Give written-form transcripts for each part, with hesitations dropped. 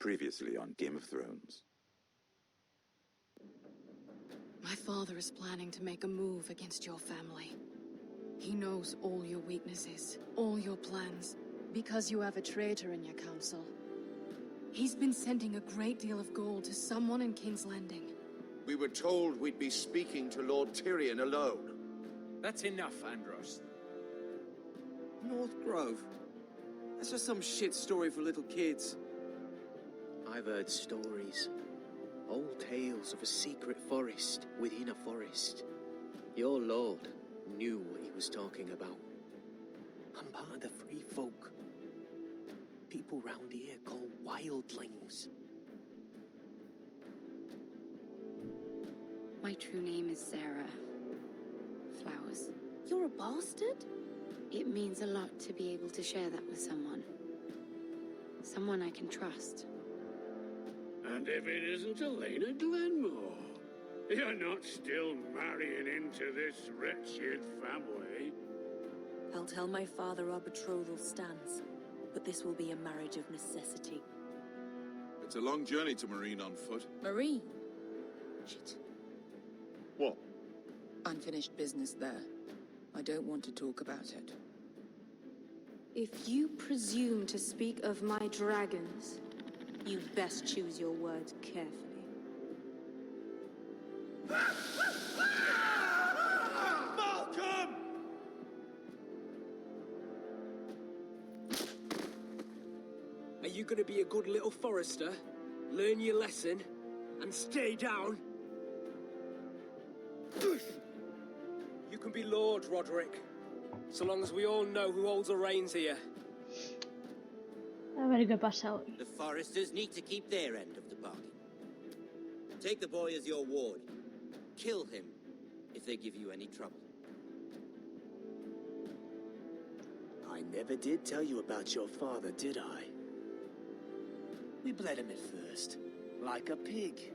Previously on Game of Thrones. My father is planning to make a move against your family. He knows all your weaknesses, all your plans, because you have a traitor in your council. He's been sending a great deal of gold to someone in King's Landing. We were told we'd be speaking to Lord Tyrion alone. That's enough, Andros. North Grove? That's just some shit story for little kids. I've heard stories. Old tales of a secret forest within a forest. Your lord knew what he was talking about. I'm part of the free folk. People round here call wildlings. My true name is Sarah. Flowers. You're a bastard? It means a lot to be able to share that with someone. Someone I can trust. And if it isn't Elena Glenmore, you're not still marrying into this wretched family. I'll tell my father our betrothal stands, but this will be a marriage of necessity. It's a long journey to Marine on foot. Marine? Shit. What? Unfinished business there. I don't want to talk about it. If you presume to speak of my dragons, you best choose your words carefully. Malcolm! Are you gonna be a good little forester? Learn your lesson? And stay down? You can be Lord, Roderick. So long as we all know who holds the reins here. A ver qué pasa hoy. The foresters need to keep their end of the bargain. Take the boy as your ward. Kill him if they give you any trouble. I never did tell you about your father, did I? We bled him at first, like a pig.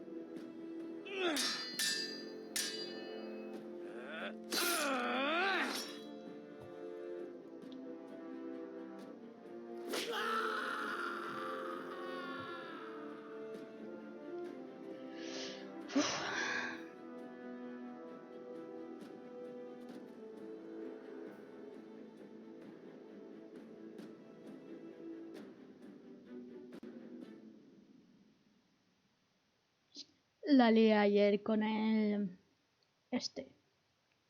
La lié ayer con el...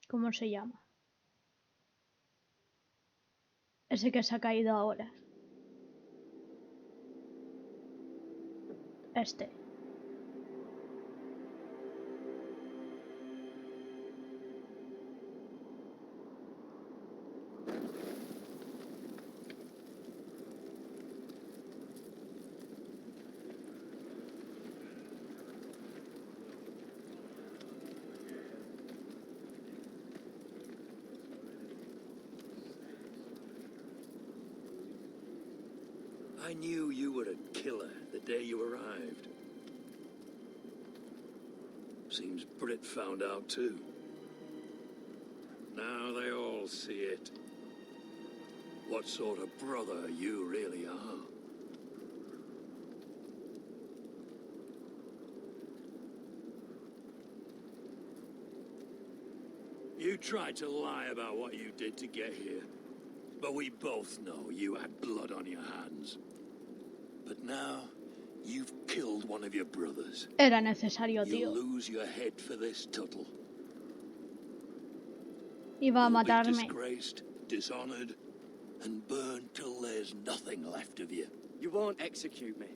¿Cómo se llama? Ese que se ha caído ahora. I knew you were a killer the day you arrived. Seems Britt found out too. Now they all see it. What sort of brother you really are. You tried to lie about what you did to get here. But we both know you had blood on your hands. But now, you've killed one of your brothers. Era necesario, tío. You'll lose your head for this, Tuttle. Iba a matarme. You'll be disgraced, dishonored, and burned till there's nothing left of you. You won't execute me.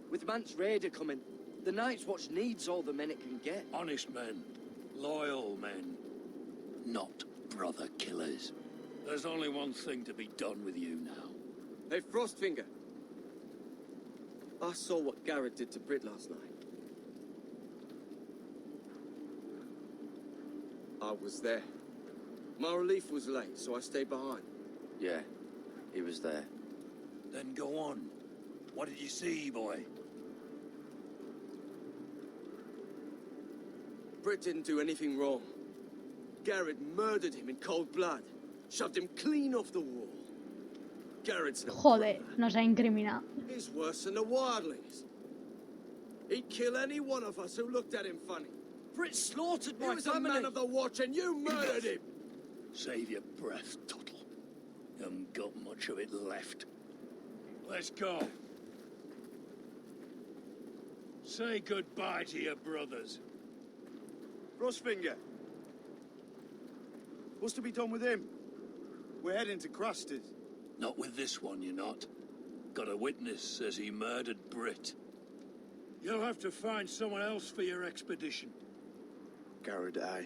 With Mance Raider coming, the Night's Watch needs all the men it can get. Honest men, loyal men, not brother killers. There's only one thing to be done with you now. Hey, Frostfinger. I saw what Garrett did to Britt last night. I was there. My relief was late, so I stayed behind. Yeah, he was there. Then go on. What did you see, boy? Britt didn't do anything wrong. Garrett murdered him in cold blood. Shoved him clean off the wall. Garrett's no Joder, nos ha incriminado. He's worse than the wildlings. He'd kill any one of us who looked at him funny. Brit slaughtered my He was family. a man of the watch and you murdered him! Save your breath, Tuttle. You haven't got much of it left. Let's go. Say goodbye to your brothers. Frostfinger. What's to be done with him? We're heading to Crusters. Not with this one, you're not. Got a witness says he murdered Brit. You'll have to find someone else for your expedition. Garrett, I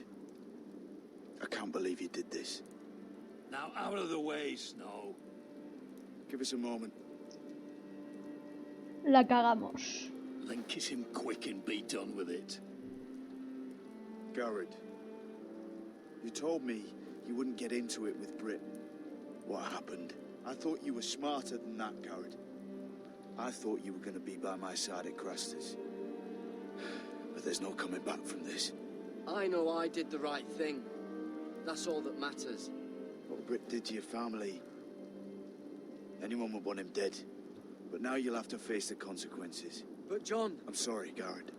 can't believe you did this. Now out of the way, Snow. Give us a moment. La cagamos. Then kiss him quick and be done with it. Garrett, you told me you wouldn't get into it with Brit. What happened? I thought you were smarter than that, Garrett. I thought you were going to be by my side at Crusters. But there's no coming back from this. I know I did the right thing. That's all that matters. What Brit did to your family, anyone would want him dead. But now you'll have to face the consequences. But John... I'm sorry, Garrett.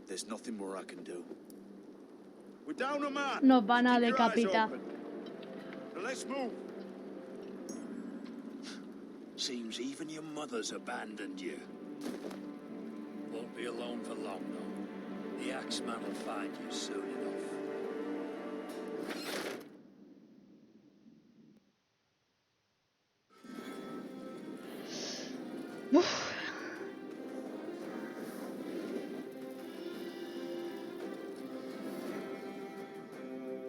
There's nothing more I can do. We're down a man! Nos van a Keep your eyes decapitar. open. Now let's move! Seems even your mother's abandoned you. Won't be alone for long, though. The Axeman will find you soon enough. Uf.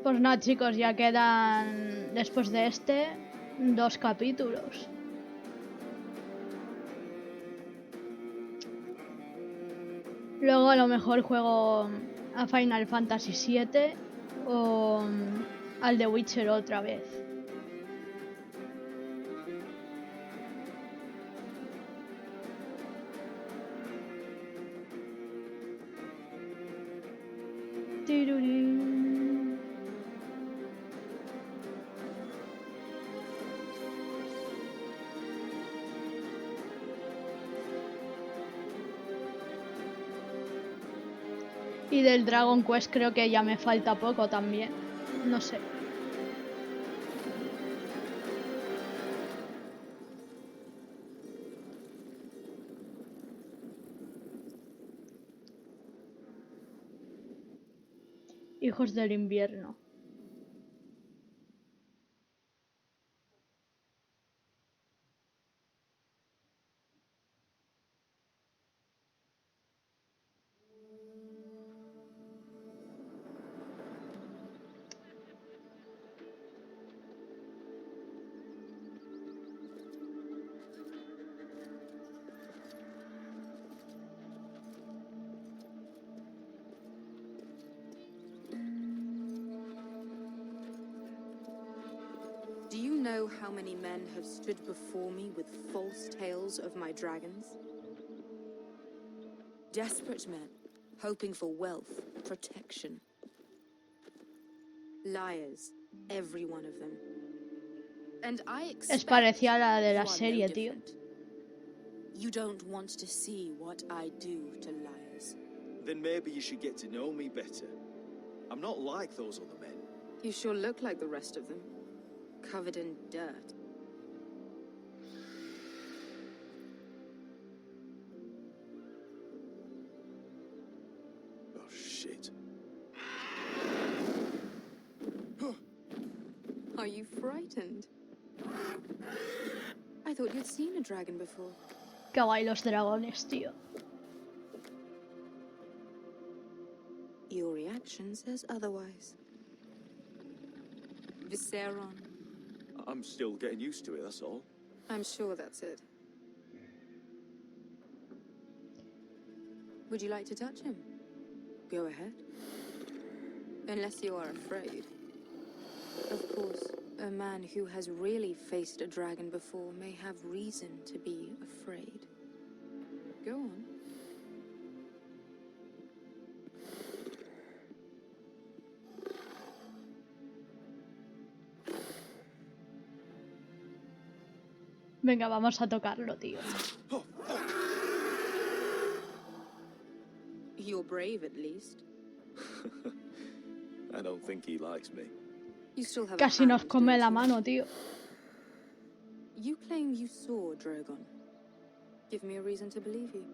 Pues nada, chicos, ya quedan, después de este, 2 capítulos. Luego a lo mejor juego a Final Fantasy VII o al The Witcher otra vez. Tirurín. Y del Dragon Quest creo que ya me falta poco también. No sé. Hijos del invierno. Do you know how many men have stood before me with false tales of my dragons? Desperate men, hoping for wealth, protection. Liars, every one of them. And I expect Es parecida a la de la you are no serie, tío. different. You don't want to see what I do to liars. Then maybe you should get to know me better. I'm not like those other men. You sure look like the rest of them. Covered in dirt. Oh, shit. Are you frightened? I thought you'd seen a dragon before. Qué guay los dragones, tío. Your reaction says otherwise. Viseron. I'm still getting used to it, that's all. I'm sure that's it. Would you like to touch him? Go ahead. Unless you are afraid. Of course, a man who has really faced a dragon before may have reason to be afraid. Go on. Venga, vamos a tocarlo, tío. You're brave, at least. I don't think he likes me. You still have Casi a nos hand, come don't la you? mano, tío. You claim you saw Drogon. Give me a reason to believe you.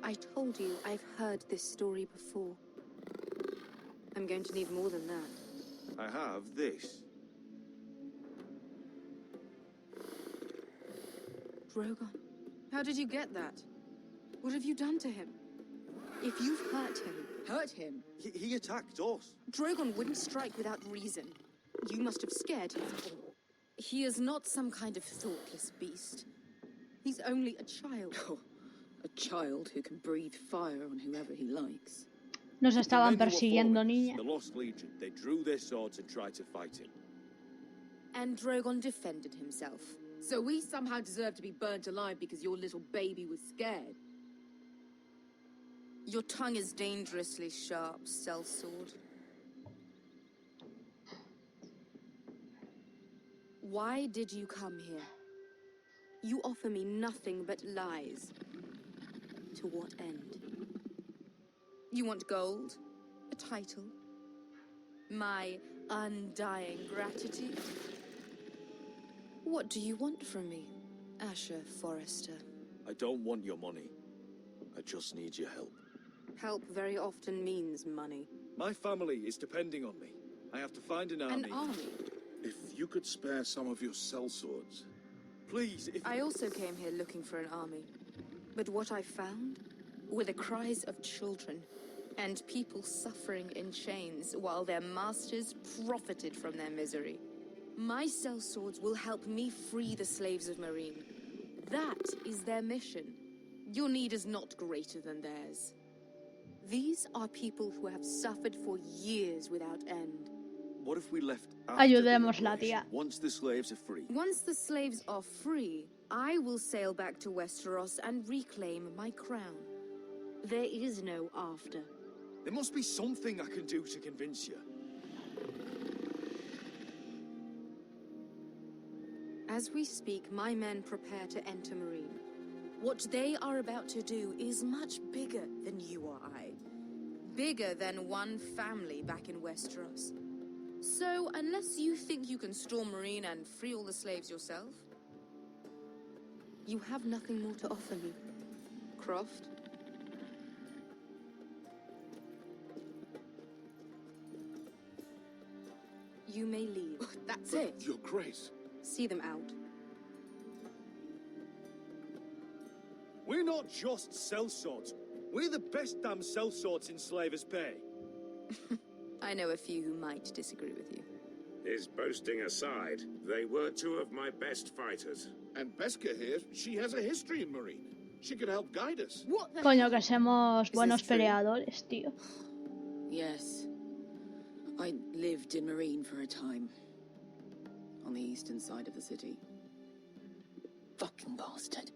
I told you I've heard this story before. I'm going to need more than that. I have this. Drogon, how did you get that? What have you done to him? If you've hurt him... Hurt him? He attacked us. Drogon wouldn't strike without reason. You must have scared him. He is not some kind of thoughtless beast. He's only a child. Oh, a child who can breathe fire on whoever he likes. Nos estaban The men who were persiguiendo, following niña. us, the Lost Legion, they drew their swords and tried to fight him. And Drogon defended himself. So we somehow deserve to be burnt alive because your little baby was scared? Your tongue is dangerously sharp, sellsword. Why did you come here? You offer me nothing but lies. To what end? You want gold? A title? My undying gratitude? What do you want from me, Asher Forrester? I don't want your money. I just need your help. Help very often means money. My family is depending on me. I have to find an army. An army? If you could spare some of your sellswords. Please, if... I also came here looking for an army. But what I found were the cries of children and people suffering in chains while their masters profited from their misery. My sellswords will help me free the slaves of Marine. That is their mission. Your need is not greater than theirs. These are people who have suffered for years without end. What if we left after Ayudémosla, the tía. once the slaves are free? Once the slaves are free, I will sail back to Westeros and reclaim my crown. There is no after. There must be something I can do to convince you. As we speak, my men prepare to enter Marine. What they are about to do is much bigger than you or I. Bigger than one family back in Westeros. So, unless you think you can storm Marine and free all the slaves yourself, you have nothing more to offer me, Croft. You may leave. That's But, it. Your Grace. See them out. We're not just sellswords. We're the best damn sellswords in Slavers' Bay. I know a few who might disagree with you. His boasting aside, they were two of my best fighters. And Beska here, she has a history in Marine. She could help guide us. What the Coño, que somos buenos true? peleadores, tío. Yes. I lived in Marine for a time. On the eastern side of the city. Fucking bastard.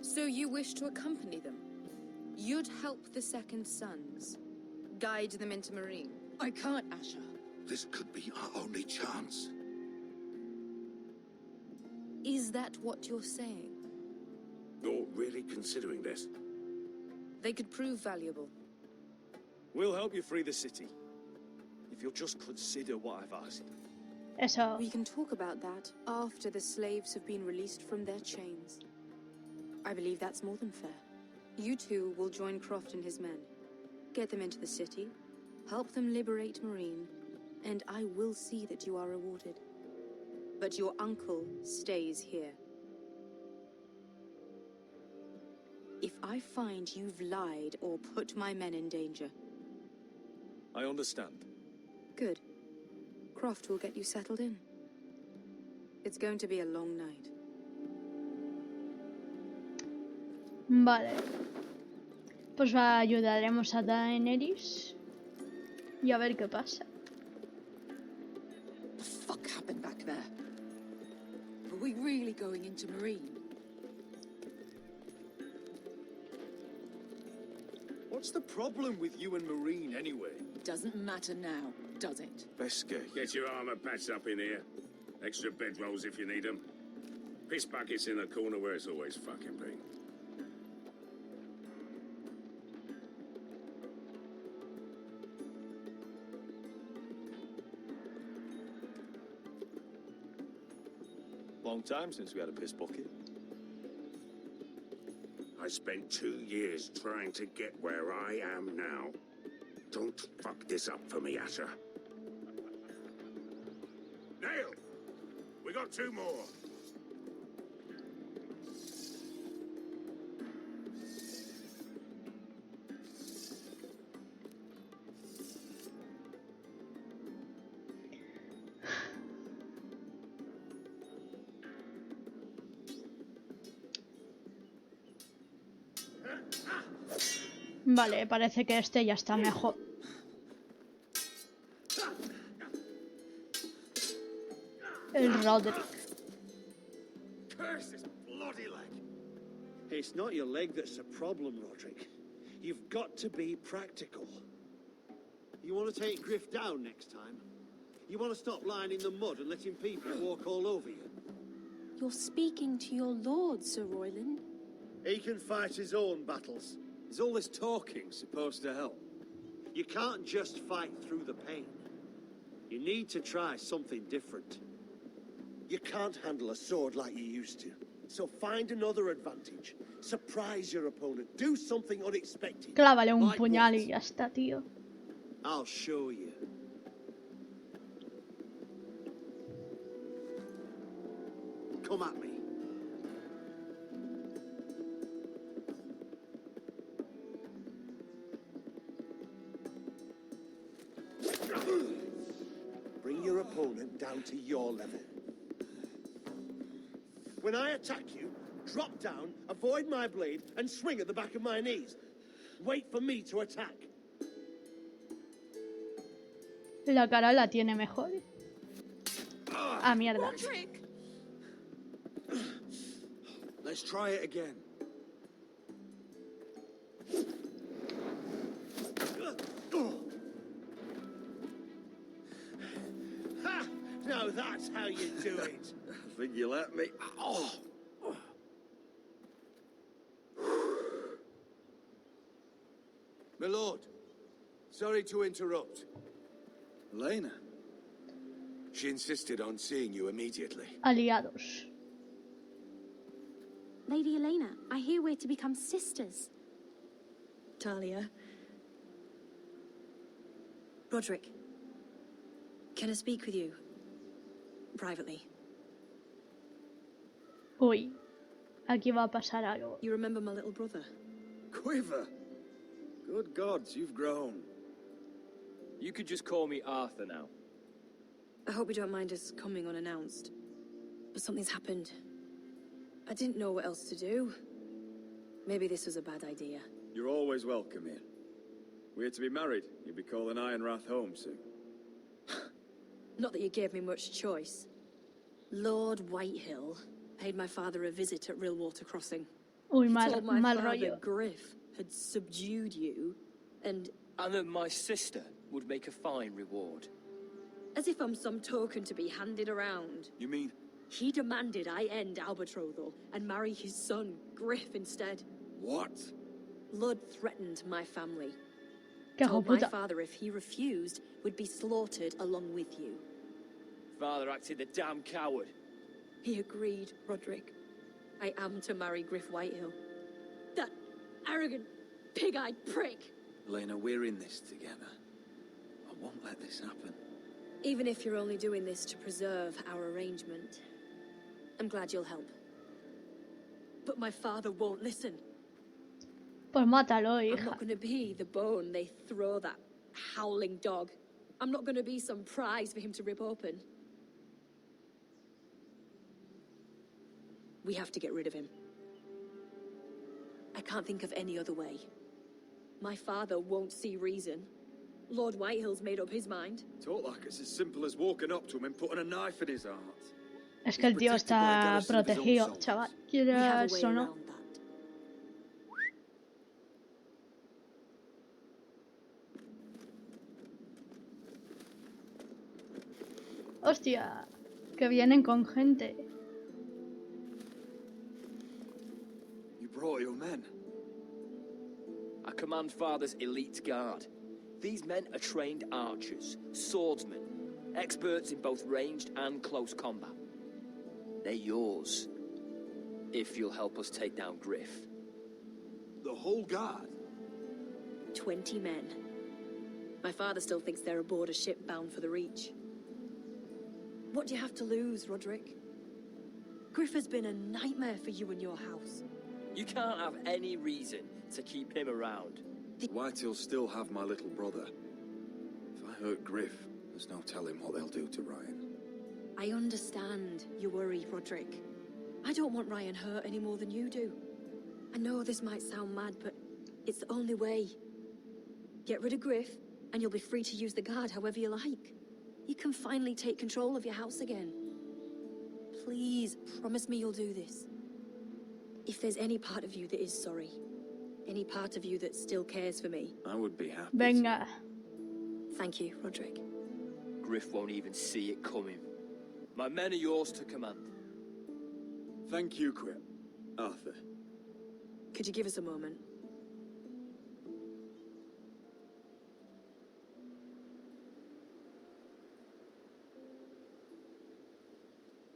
So you wish to accompany them? You'd help the Second Sons, guide them into Marine. I can't, Asher. This could be our only chance. Is that what you're saying? You're really considering this? They could prove valuable. We'll help you free the city. If you'll just consider what I've asked. Eso. We can talk about that after the slaves have been released from their chains. I believe that's more than fair. You two will join Croft and his men. Get them into the city, help them liberate Marine, and I will see that you are rewarded. But your uncle stays here. If I find you've lied or put my men in danger... I understand. Good. Croft will get you settled in. It's going to be a long night. Vale. Pues ayudaremos a Daenerys. Y a ver qué pasa. What the fuck happened back there? Were we really going into Marine? What's the problem with you and Marine, anyway? Doesn't matter now, does it? Beska, Get your armor patched up in here. Extra bedrolls if you need them. Piss buckets in the corner where it's always fucking been. Long time since we had a piss bucket. I spent 2 years trying to get where I am now. Don't fuck this up for me, Asher. Nail! We got 2 more. Vale, parece que este ya está mejor. El Roderick. Curse this bloody leg. It's not your leg that's a problem, Roderick. You've got to be practical. You want to take Griff down next time? You want to stop lying in the mud and letting people walk all over you? You're speaking to your lord, Sir Royland. He can fight his own battles. Is all this talking supposed to help? You can't just fight through the pain. You need to try something different. You can't handle a sword like you used to. So find another advantage. Surprise your opponent. Do something unexpected. Clávale un Like puñal what? y ya está, tío. I'll show you. Come at me. Bring your opponent down to your level. When I attack you, drop down, avoid my blade, and swing at the back of my knees. Wait for me to attack. La cara la tiene mejor. Ah, mierda. Let's try it again. Ha! Now that's how you do it. I think you let me. Oh. My lord, sorry to interrupt. Elena. She insisted on seeing you immediately. Aliados. Lady Elena, I hear we're to become sisters. Talia. Roderick. Can I speak with you? Privately. Uy. Aquí va a pasar algo. You remember my little brother? Quiver. Good gods, you've grown. You could just call me Arthur now. I hope you don't mind us coming unannounced. But something's happened. I didn't know what else to do. Maybe this was a bad idea. You're always welcome here. We're to be married. You'll be calling Ironrath home soon. Not that you gave me much choice. Lord Whitehill paid my father a visit at Rillwater Crossing. Uy, He mal, told my mal father rollo. Griff had subdued you, and that my sister would make a fine reward. as if I'm some token to be handed around. You mean? He demanded I end our betrothal and marry his son, Griff, instead. What? Lord threatened my family. Que Told my puta. father if he refused, would be slaughtered along with you. Father acted the damn coward. He agreed, Roderick. I am to marry Griff Whitehill. That arrogant, pig-eyed prick. Elena, we're in this together. I won't let this happen. Even if you're only doing this to preserve our arrangement, I'm glad you'll help. But my father won't listen. Pues mátalo, I'm hija. not going to be the bone they throw that howling dog. I'm not going to be some prize for him to rip open. We have to get rid of him. I can't think of any other way. My father won't see reason. Lord Whitehill's made up his mind. Talk like it's as simple as walking up to him and putting a knife in his heart. Es que el tío está protegido, chaval. Quieras o no. Hostia. Que vienen con gente. You brought your men. I command Father's elite guard. These men are trained archers, swordsmen, experts in both ranged and close combat. They're yours, if you'll help us take down Griff. The whole guard? 20 men. My father still thinks they're aboard a ship bound for the Reach. What do you have to lose, Roderick? Griff has been a nightmare for you and your house. You can't have any reason to keep him around. Whitehall still have my little brother. If I hurt Griff, there's no telling what they'll do to Ryan. I understand your worry, Roderick. I don't want Ryan hurt any more than you do. I know this might sound mad, but it's the only way. Get rid of Griff, and you'll be free to use the guard however you like. You can finally take control of your house again. Please, promise me you'll do this. If there's any part of you that is sorry, any part of you that still cares for me, I would be happy. Venga. Thank you, Roderick. Griff won't even see it coming. My men are yours to command. Thank you, Quip. Arthur. Could you give us a moment?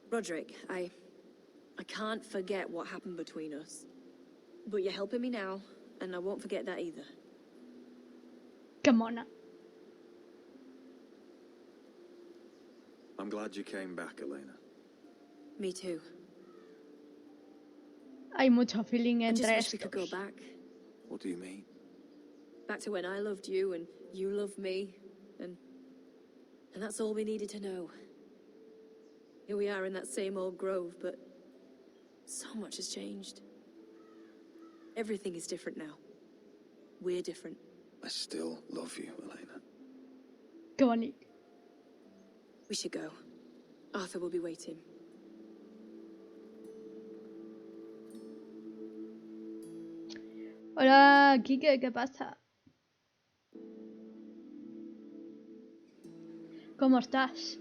Roderick, I can't forget what happened between us. But you're helping me now, and I won't forget that either. Qué mona. I'm glad you came back, Elena. Me too. Hay mucho feeling I just entre wish we could go estos. back. What do you mean? Back to when I loved you and you loved me, and that's all we needed to know. Here we are in that same old grove, but so much has changed. Everything is different now. We're different. I still love you, Elena. Qué bonito. We should go. Arthur will be waiting. Hola, Kike, ¿qué pasa? ¿Cómo estás?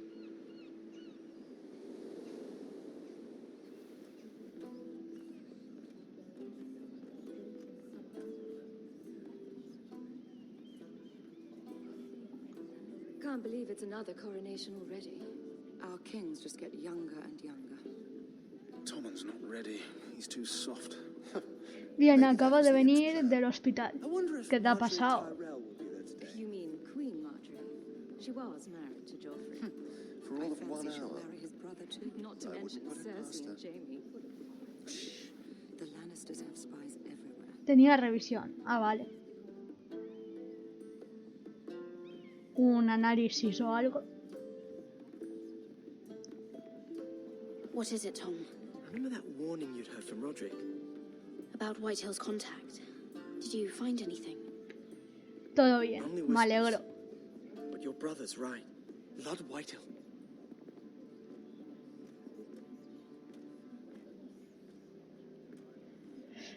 Can't believe it's another coronation already. Our kings just get younger and younger. Tommen's not ready. He's too soft. Bien, acabo de venir del hospital. ¿Qué te ha pasado? You mean Queen Marjorie? She was married to Joffrey. For all of 1 Fancy she'll hour. marry his brother too. Not to mention Cersei and Jaime. The Lannisters have spies everywhere. Tenía revisión. Ah, vale. Un análisis o algo. What is it, Tom? Remember that warning you'd heard from Roderick? About Whitehill's contact. Did you find anything? Todo bien. Only Me whispers. alegro. But your brother's right. Lord Whitehill.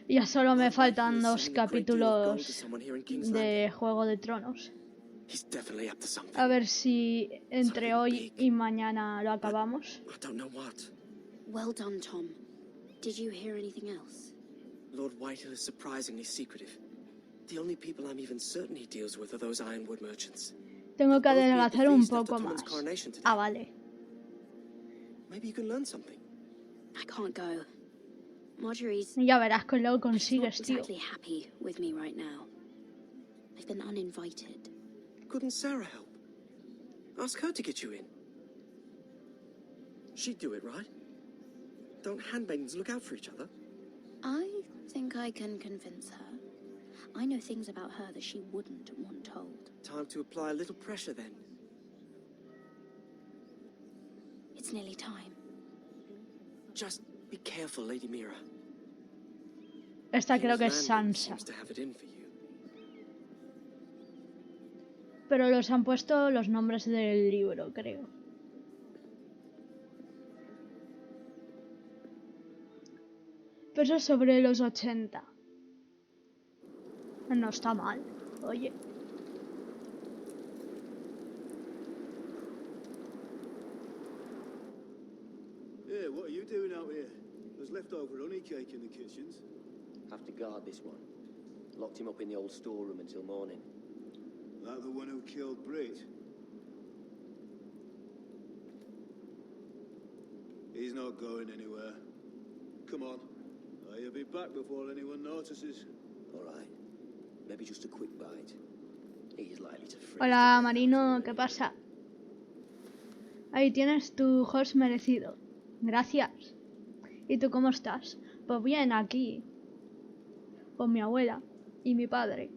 Ya solo me faltan 2 capítulos de Juego de Tronos. He's definitely up to something. A ver si entre hoy y mañana lo acabamos. I don't know what. Well done, Tom. Did you hear anything else? Lord Whitehill is surprisingly secretive. The only people I'm even certain he deals with are those ironwood merchants. Tengo que They'll both be at the adelgazar un feast after poco Tommen's más. coronation today. Ah, vale. Maybe you can learn something. I can't go. Marjorie's Ya verás que lo not consigues, tío. exactly happy with me right now. I've been uninvited. Couldn't Sarah help? Ask her to get you in. She'd do it, right? Don't handmaidens look out for each other? I think I can convince her. I know things about her that she wouldn't want told. Time to apply a little pressure then. It's nearly time. Just be careful, Lady Mira. Esta creo que es King's Landing Sansa. seems to have it in for you. Pero los han puesto los nombres del libro, creo. Pero sobre los 80. No está mal, oye. doing out here? There's leftover honey cake in the kitchens. Have to guard this one. Locked him up in the old storeroom until morning. That the one who killed Brit? He's not going anywhere. Come on. He'll be back before anyone notices. All right. Maybe just a quick bite. He is likely to freeze. Hola, Marino, ¿qué pasa? Ahí tienes tu host merecido. Gracias. ¿Y tú cómo estás? Pues bien, aquí. Con mi abuela y mi padre.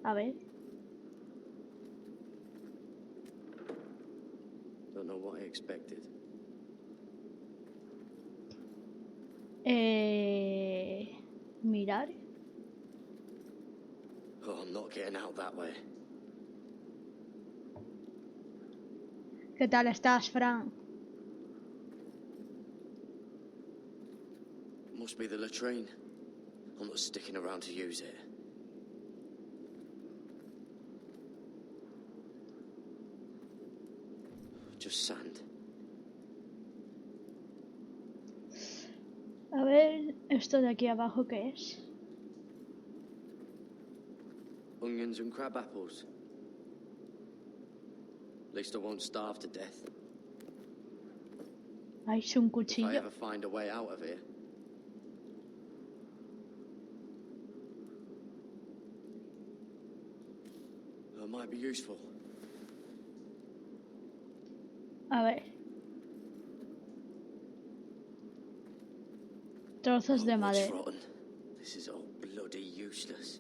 A ver. Don't know what I expected. Mirar. Oh, I'm not getting out that way. ¿Qué tal estás, Fran? Must be the latrine. I'm not sticking around to use it. Just sand. A ver, esto de aquí abajo, ¿qué es? Onions and crab apples. At least I won't starve to death. Hay un If I cuchillo. ever find a way out of here. It might be useful. A ver. Trozos de What's madera. rotten? This is all bloody useless.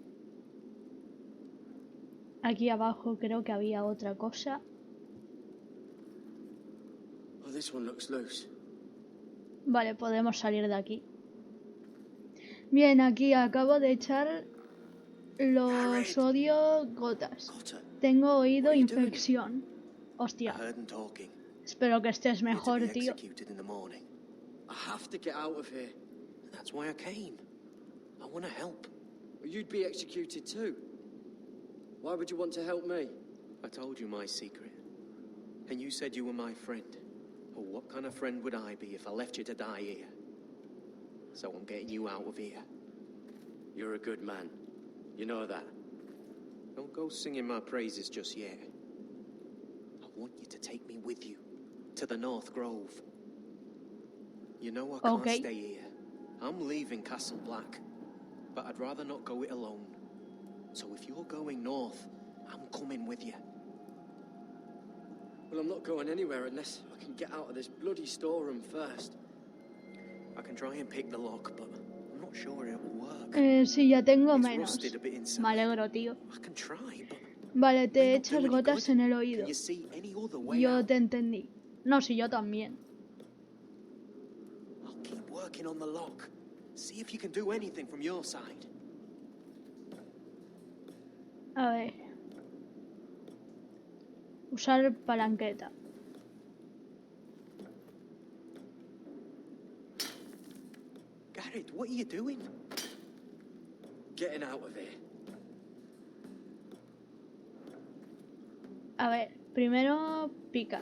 Aquí abajo creo que había otra cosa. Oh, this one looks loose. Vale, podemos salir de aquí. Bien, aquí acabo de echar los odio gotas. Tengo oído infección. Hostia. Espero que estés mejor, tío. I have to get out of here. That's why I came. I want to help. Well, you'd be executed too. Why would you want to help me? I told you my secret. And you said you were my friend. Well, what kind of friend would I be if I left you to die here? So I'm getting you out of here. You're a good man. You know that. Don't go singing my praises just yet. I want you to take me with you to the North Grove. You know I can't stay here. I'm leaving Castle Black, but I'd rather not go it alone. So if you're going north, I'm coming with you. Well, I'm not going anywhere unless I can get out of this bloody storeroom first. I can try and pick the lock, but I'm not sure it will work. Sí, ya tengo It's menos. rusted a bit inside. Me alegro, tío. I can try, but Vale, te echas gotas en el oído. can you see any other way Yo out? te entendí. No, sí, yo también. I'll keep working on the lock. See if you can do anything from your side. A ver. Usar palanqueta. Garrett, what are you doing? Getting out of here. A ver, primero pica.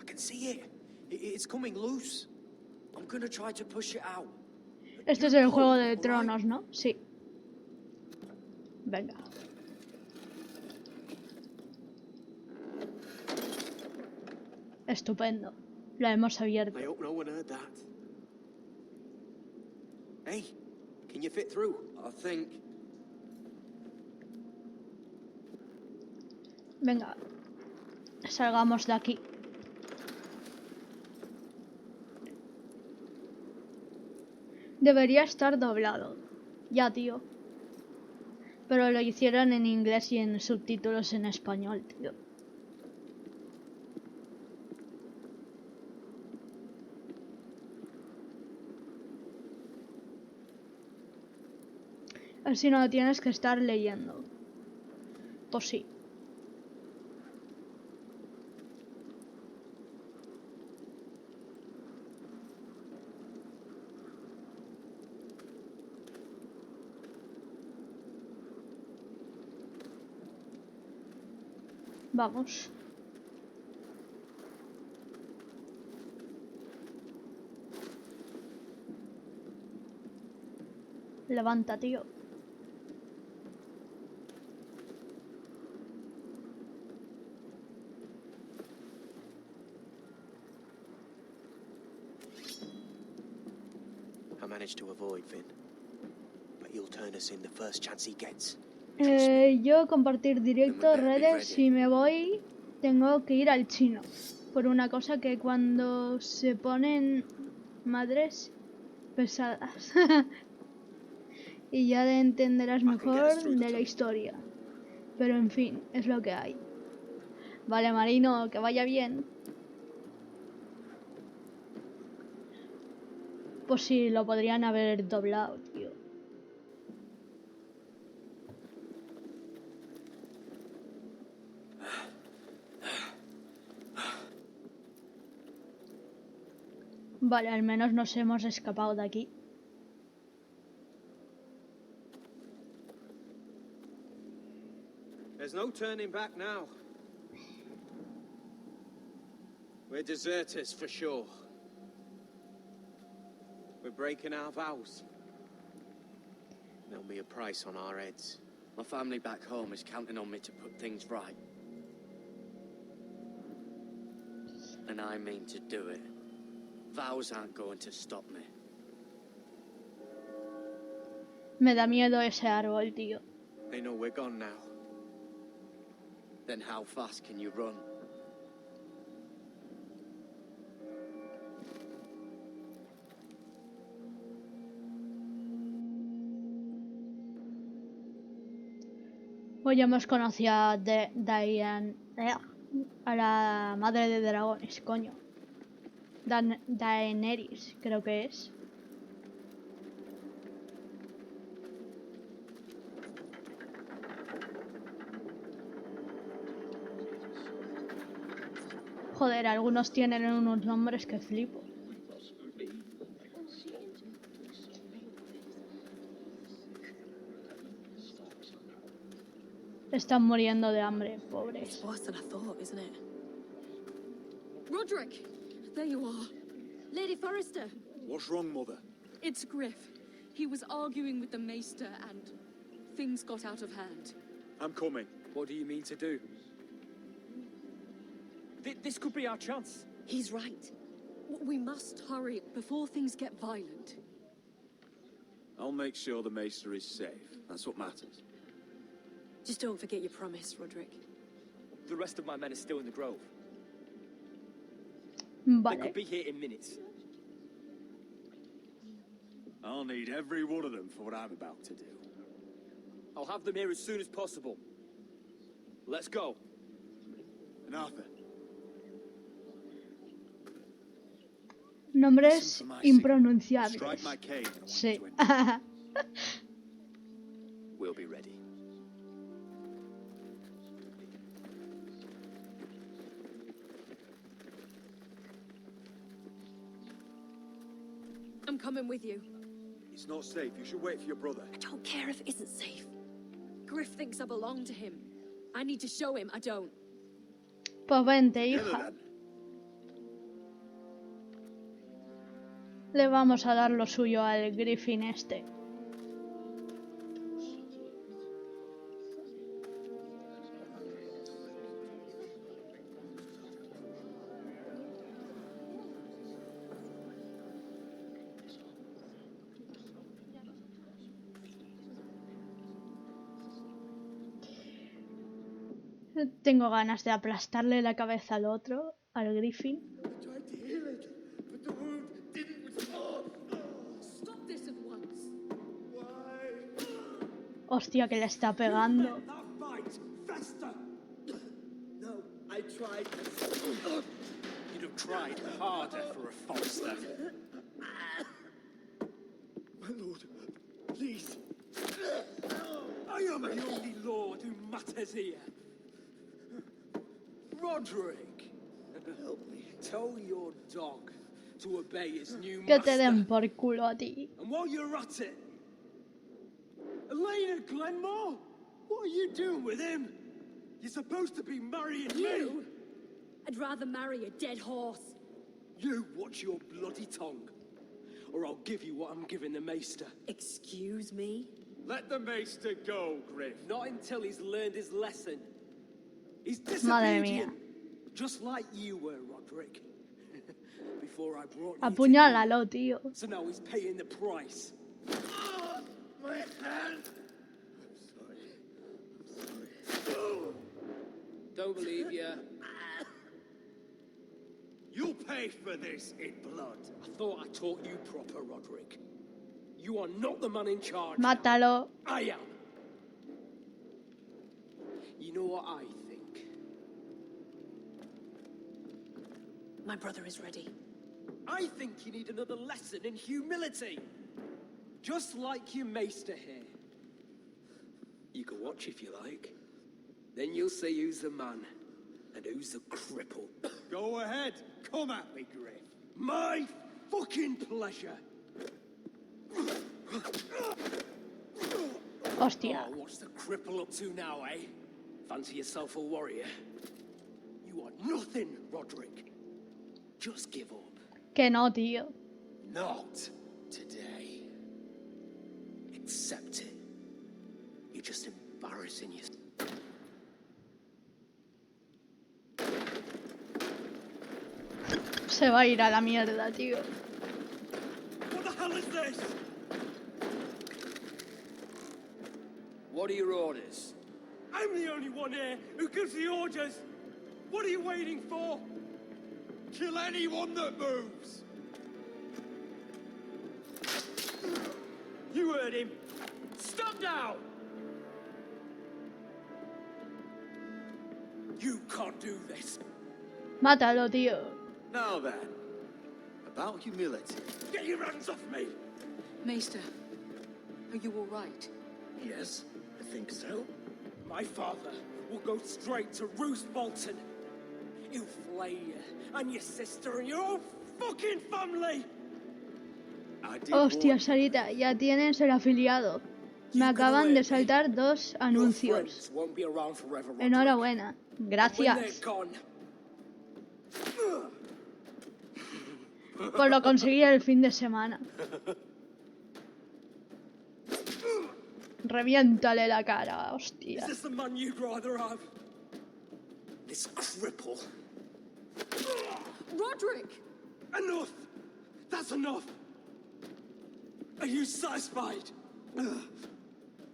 I can see it. It's coming loose. I'm gonna try to push it out. Este es el Juego de Tronos, ¿no? Sí. Venga. Estupendo. Lo hemos abierto. I hope no one heard that. Hey, can you fit through? I think. Venga. Salgamos de aquí. Debería estar doblado. Ya, tío. Pero lo hicieron en inglés y en subtítulos en español, tío. Así no lo tienes que estar leyendo. Pues sí. Vamos. Levanta, tío. I managed to avoid Vin, but he'll turn us in the first chance he gets. Yo compartir directo, redes, si me voy tengo que ir al chino. Por una cosa que cuando se ponen madres pesadas. Y ya entenderás mejor de la historia. Pero en fin, es lo que hay. Vale, Marino, que vaya bien. Pues sí, lo podrían haber doblado, tío. Vale, al menos nos hemos escapado de aquí. There's no turning back now. We're deserters for sure. We're breaking our vows. There'll be a price on our heads. My family back home is counting on me to put things right. And I mean to do it. Vows aren't going to stop me. Me da miedo ese árbol, tío. They know we're gone now. Then how fast can you run? Hoy hemos conocido a Diane, a la madre de dragones, coño. Daenerys, creo que es. Joder, algunos tienen unos nombres que flipo. Están muriendo de hambre, pobres. It's worse than I thought, isn't it? Roderick! There you are. Lady Forrester. What's wrong, Mother? It's Griff. He was arguing with the Maester and things got out of hand. I'm coming. What do you mean to do? This could be our chance. He's right. We must hurry before things get violent. I'll make sure the Maester is safe. That's what matters. Just don't forget your promise, Roderick. The rest of my men are still in the grove. Vale. They could be here in minutes. I'll need every one of them for what I'm about to do. I'll have them here as soon as possible. Let's go. And Arthur. Nombres impronunciables. Strike my cane. Sí. We'll be ready. I'm coming with you. It's not safe. You should wait for your brother. I don't care if it isn't safe. Griff thinks I belong to him. I need to show him I don't. Pues vente, hija. Le vamos a dar lo suyo al Griffin este. Tengo ganas de aplastarle la cabeza al otro, al Griffin. Hostia, que le está pegando. You'd have tried harder for a Forrester. My lord, please. I am the only lord who matters here. Roderick, help me. Tell your dog to obey his new Que master. te den por culo a ti. And while you're at it, Elena Glenmore, what are you doing with him? You're supposed to be marrying You? me! I'd rather marry a dead horse. You watch your bloody tongue, or I'll give you what I'm giving the maester. Excuse me? Let the maester go, Griff. Not until he's learned his lesson. He's Madre disobedient. mía. Just like you were, Roderick. Before I brought you Apuñálalo, tío. to... So now he's paying the price. My hand! I'm sorry. Don't believe you. You'll pay for this in blood. I thought I taught you proper, Roderick. You are not the man in charge. Mátalo. I am. You know what I think? My brother is ready. I think you need another lesson in humility. Just like your maester here. You can watch if you like. Then you'll see who's the man and who's the cripple. Go ahead. Come at me, Griff. My fucking pleasure. Hostia. Oh, what's the cripple up to now, eh? Fancy yourself a warrior? You are nothing, Roderick. Just give up. Que no, tío. Not today. Accept it. You're just embarrassing yourself. Se va a ir a la mierda, tío. What the hell is this? What are your orders? I'm the only one here who gives the orders. What are you waiting for? Kill anyone that moves. You heard him. Stop now! You can't do this. Mátalo, tío. Now then, about humility. Get your hands off me! Maester, are you all right? Yes, I think so. My father will go straight to Roose Bolton. He'll flay you and your sister and your whole fucking family. Hostia, Sarita, ya tienes el afiliado. Me acaban de saltar 2 anuncios. Won't be around forever, Roderick. Enhorabuena. When Gracias. they're gone, Pues lo conseguí el fin de semana. Reviéntale la cara, hostia. is this the man you'd rather have? This cripple. Roderick! Enough! That's enough! Are you satisfied?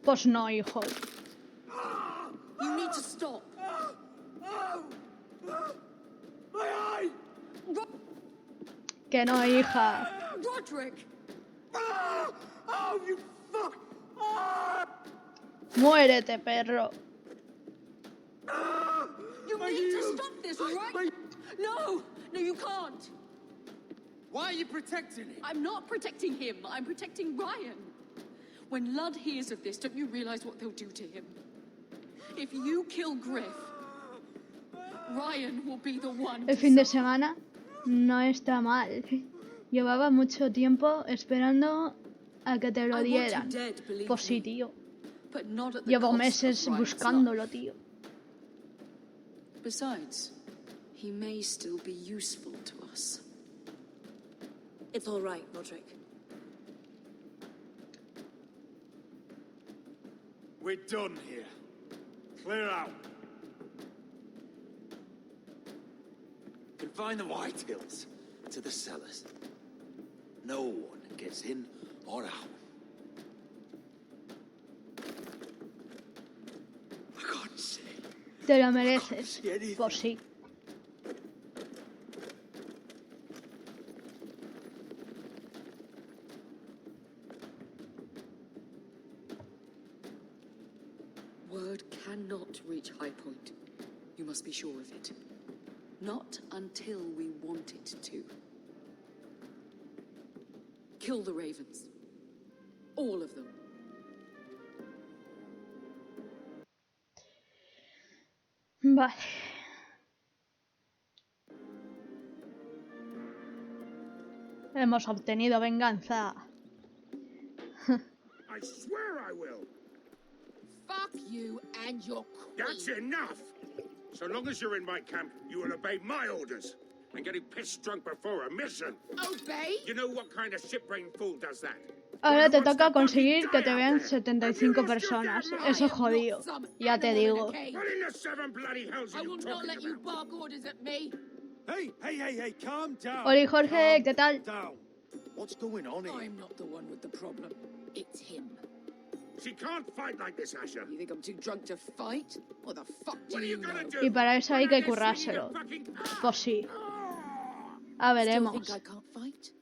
Pues no, hijo. You need to stop. My eye! Que no, hija. Roderick! Oh, you fuck! Muérete, perro. You need to stop this, right? No! No, you can't. Why are you protecting him? I'm not protecting him. I'm protecting Ryan. When Ludd hears of this, don't you realize what they'll do to him? If you kill Griff, Ryan will be the one. El fin de semana no está mal. Llevaba mucho tiempo esperando a que te lo dieran. Pues sí, tío. Llevo meses buscándolo, tío. Besides, he may still be useful to us. It's all right, Roderick. We're done here. Clear out. Confine the Whitehills to the cellars. No one gets in or out. I can't see. Te lo mereces. Pues sí. Word cannot reach High Point. You must be sure of it. Not until we want it to. Kill the ravens. All of them. Vale. Hemos obtenido venganza. I swear I will. Fuck you and your queen. That's enough! So long as you're in my camp, you will obey my orders. And getting pissed drunk before a mission. Obey? You know what kind of shit-brained fool does that? Ahora te toca conseguir que te vean 75 personas. Eso es jodido. Ya te digo. What in the seven bloody hells are I you will not talking let you about? bark orders at me. Hey, calm down. Hola Jorge, ¿qué tal? Down. What's going on here? I'm not the one with the problem. It's him. She can't fight like this, Asher. You think I'm too drunk to fight? What the fuck do What are you you gonna know? do? Y para eso hay que currárselo. Pues sí. A Still veremos. think I can't fight?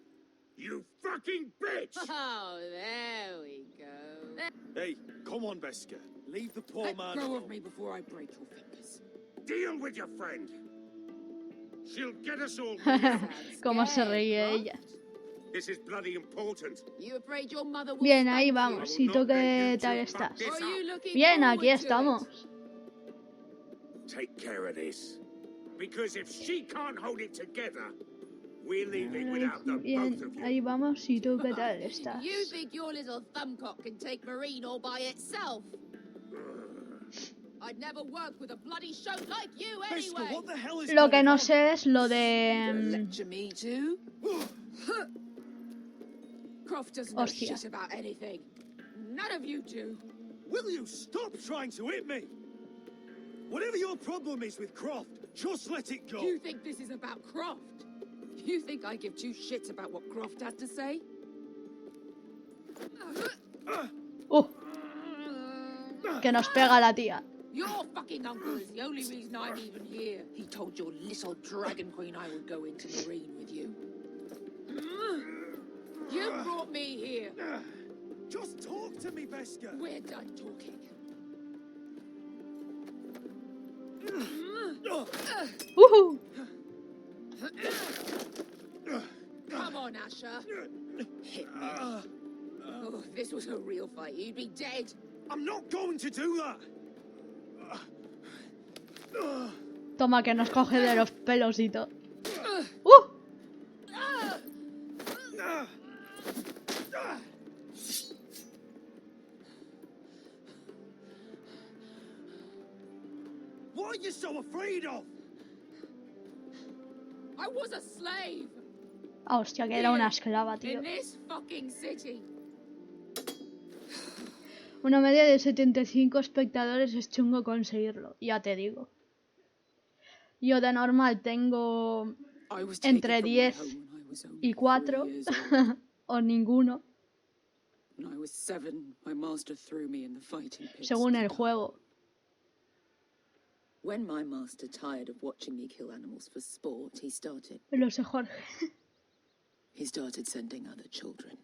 You fucking bitch! Oh, there we go. Hey, come on, Veska. Leave the poor Let man go alone. of me before I break your fingers. Deal with your friend. She'll get us all. Cómo se ríe ella. This is bloody important. You afraid your mother will Bien, ahí spank you? vamos. ¿Y tú qué tal estás? Or are you looking Bien, forward aquí to estamos. Take care of this. Because if she can't hold it together, we're leaving without the both Bien, of you. ahí vamos. ¿Y tú qué tal it? estás? You think your little thumbcock can take Marine all by itself? I'd never work with a bloody show like you anyway. What the hell is Lo que going no on? sé es lo de... Lecture me too? Croft doesn't know Hostia. shit about anything. None of you do. Will you stop trying to hit me? Whatever your problem is with Croft, just let it go. You think this is about Croft? You think I give two shits about what Croft has to say? Que nos pega la tía. Your fucking uncle is the only reason I'm even here. He told your little dragon queen I would go into Marine with you. You brought me here. Just talk to me, Veska. We're done talking. Uhu. Come on, Asher. Hit me. Oh, if this was a real fight, you'd be dead. I'm not going to do that. Toma, que nos coge de los pelos y todo. What are you so afraid of? I was a slave Ah, hostia, que era una esclava, tío. in this fucking city. Una media de 75 espectadores es chungo conseguirlo, ya te digo. Yo de normal tengo entre 10 y 4 o ninguno, When I was 7, my master threw me in the fighting pits. según el juego. When my master tired of watching me kill animals for sport, he started Lo sé, Jorge. sending other children.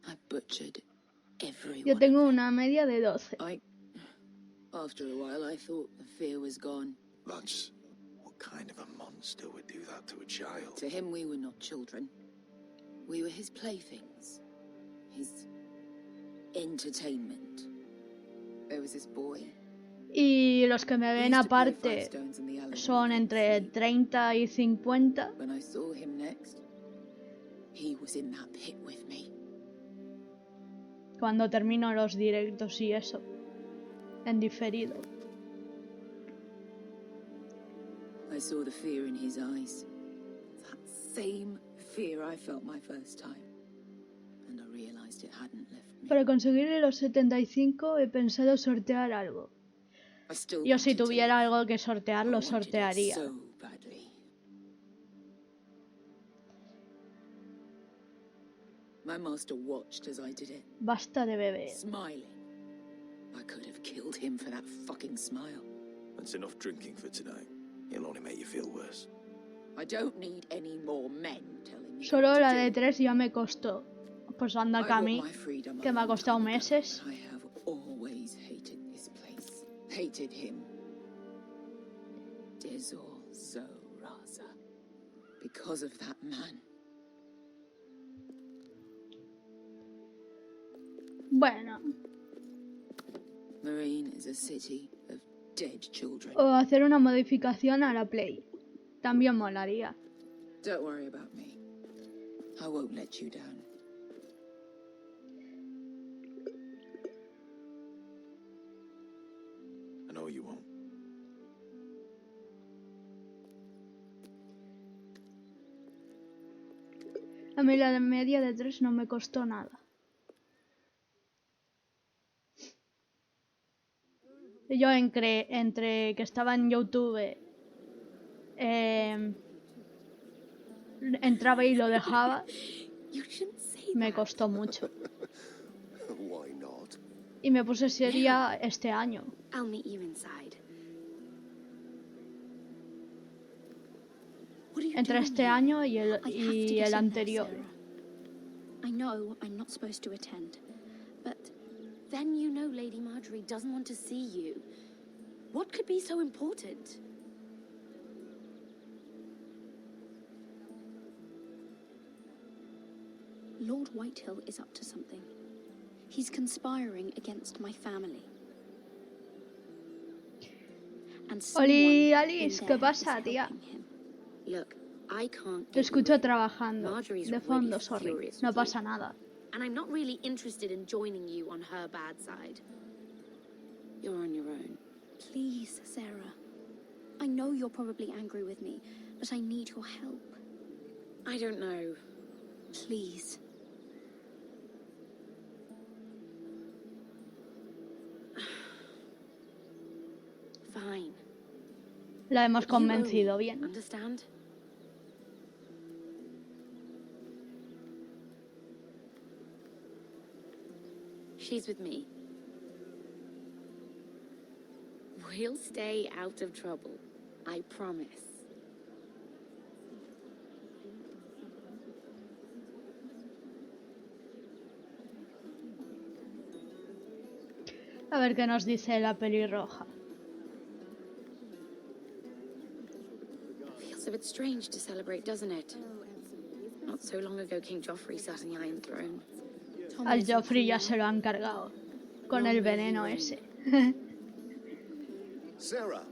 I butchered everyone. Yo tengo una media de 12. After a while, I thought the fear was gone. Lads, what kind of a monster would do that to a child? To him, we were not children. We were his playthings. His entertainment. There was this boy. Y los que me ven aparte son entre 30 y 50. When I saw him next, he was in that pit with me. Cuando termino los directos y eso. En diferido. I saw the fear in his eyes. That same fear I felt my first time. And I realized it hadn't left me. Para conseguir los 75 he pensado sortear algo. Yo si tuviera algo que sortear, lo sortearía. So badly. My master watched as I did it. Basta de beber. Smiling. I could have killed him for that fucking smile. That's enough drinking for tonight. It'll only make you feel worse. I don't need any more men telling me. Solo la de 3 ya me costó. Pues anda que a mí, que me ha costado meses. I have always hated this place. Hated him. Dizor Zo Raza. Because of that man. Bueno. Marine is a city of dead children. O hacer una modificación a la Play. También molaría. Don't worry about me. I won't let you down. I know you won't. A mí la de media de 3 no me costó nada. Yo entre que estaba en YouTube, entraba y lo dejaba, me costó mucho. Why not? Y me puse seria este año. I'll meet you inside. Entre este año y el anterior. I know I'm not supposed to attend, but then you know Lady Marjorie doesn't want to see you. What could be so important? Lord Whitehill is up to something. He's conspiring against my family. And Oli, Alice, ¿qué pasa, tía? Look, I can't. Te escucho trabajando. De fondo, sorry. No pasa nada. And I'm not really interested in joining you on her bad side. You're on your own. Please, Sarah. I know you're probably angry with me, but I need your help. I don't know. Please. Fine. La hemos convencido bien. Understand? She's with me. We'll stay out of trouble. I promise. A ver qué nos dice la pelirroja. Feels a bit strange to celebrate, doesn't it? Not so long ago, King Joffrey sat on the Iron Throne. Al Joffrey ya se lo han cargado. Con el veneno ese. Sarah!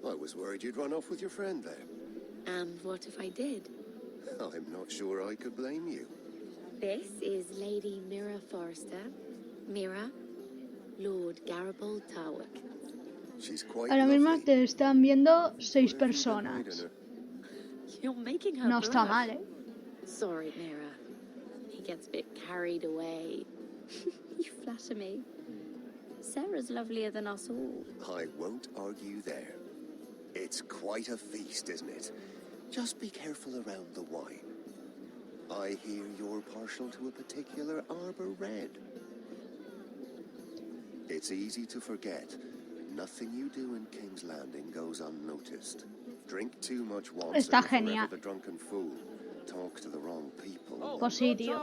I was worried you'd run off with your friend there. And what if I did? I'm not sure I could blame you. This is Lady Mira Forrester. Mira, Lord Garibald Tarwick. She's quite Ahora mismo lovely. te están viendo 6 personas. You're making her No está blush. mal, ¿eh? Sorry, Mira. He gets a bit carried away. You flatter me. Sarah's lovelier than us all. I won't argue there. It's quite a feast, isn't it? Just be careful around the wine. I hear you're partial to a particular arbor red. It's easy to forget. Nothing you do in King's Landing goes unnoticed. Drink too much once Está and genial. forever the drunken fool. Talk to the wrong people. Pues sí, tío.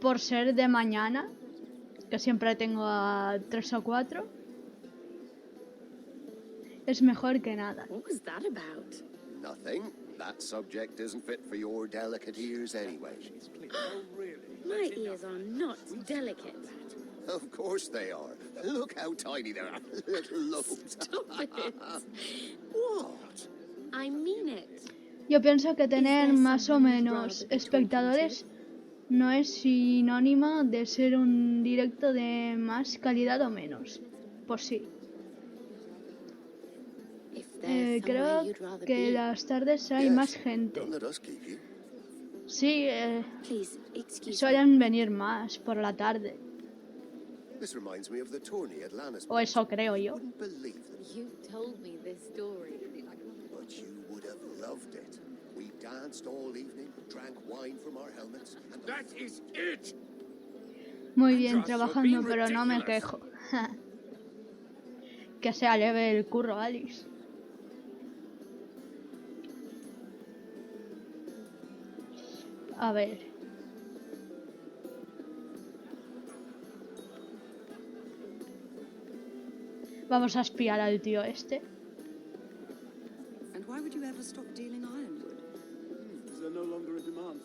Por ser de mañana, que siempre tengo a 3 o 4, es mejor que nada. What was that about? Nothing. That subject isn't fit for your delicate ears anyway. My ears are not delicate. Of course they are. Look how tiny they are. Little lobes. Stop it. What? I mean it. Yo pienso que tener más o menos espectadores no es sinónimo de ser un directo de más calidad o menos. Pues sí. Creo que las tardes hay más gente. Sí, suelen venir más por la tarde. This reminds me of the tourney at Lannister. O eso creo yo. Wouldn't believe it. You told me this story. But you would have loved it. We danced all evening, drank wine from our helmets, and that is it. Muy bien trabajando, pero no me quejo. Que sea leve el curro, Alice. A ver. Vamos a espiar al tío este. And why would you ever stop dealing ironwood? Is there no longer a demand?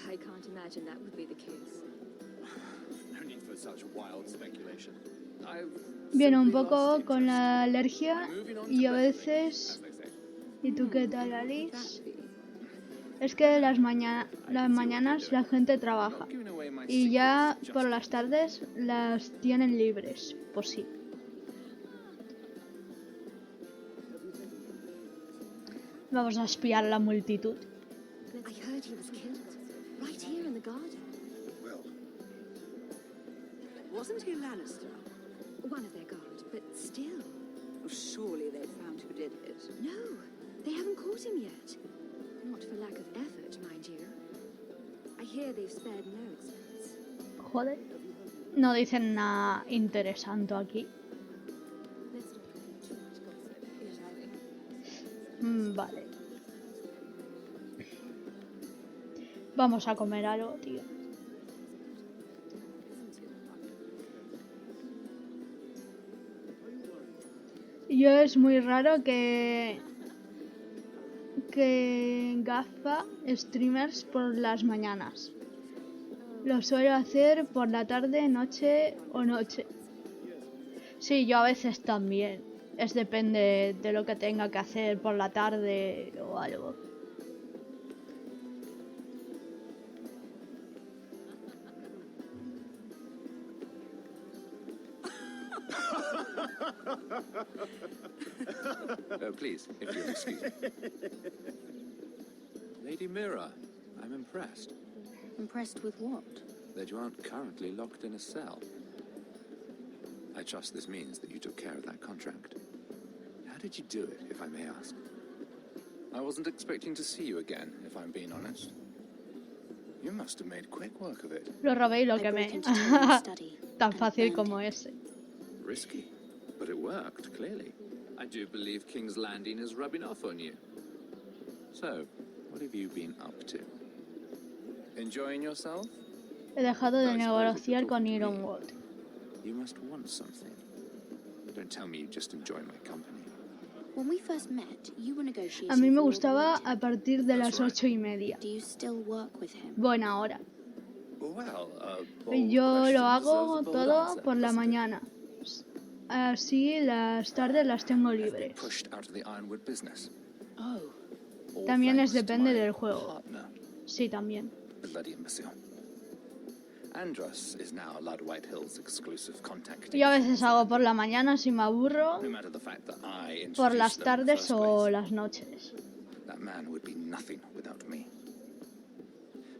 I can't imagine that would be the case. No need for such wild speculation. Viene un poco con la alergia y a veces... ¿Y tú qué tal, Alice? Es que las mañanas la gente trabaja. Y ya por las tardes las tienen libres, pues sí. Vamos a espiar a la multitud. I heard he was killed. Right here in the garden. Well, Wasn't he a Lannister? One of their guard, but still. Surely they found who did it. No, they haven't caught him yet. Not for lack of effort, mind you. I hear they've spared no expense. Joder. No dicen nada interesante aquí. Vale. Vamos a comer algo, tío. Yo es muy raro que gafa streamers por las mañanas. Lo suelo hacer por la tarde, noche o noche. Sí, yo a veces también. Es depende de lo que tenga que hacer por la tarde o algo. Oh, please, if you'll excuse me. Lady Mira, I'm impressed. Impressed with what? That you aren't currently locked in a cell. I trust this means that you took care of that contract. How did you do it, if I may ask? I wasn't expecting to see you again, if I'm being honest. You must have made quick work of it. Lo robé y lo quemé. Tan fácil como ese. Risky, but it worked, clearly. I do believe King's Landing is rubbing off on you. So, what have you been up to? Enjoying yourself? He dejado de negociar con Ironwood. You must want something. Don't tell me you just enjoy my company. When we first met, you were negotiating. A mí me gustaba a partir de las 8:30. Do you still work with him? Buena hora. Well, Yo lo hago todo por la mañana. Así las tardes las tengo libres. También es depende del juego. Sí, también. Yo a veces hago por la mañana si me aburro, por las tardes o las noches. That man would be nothing without me.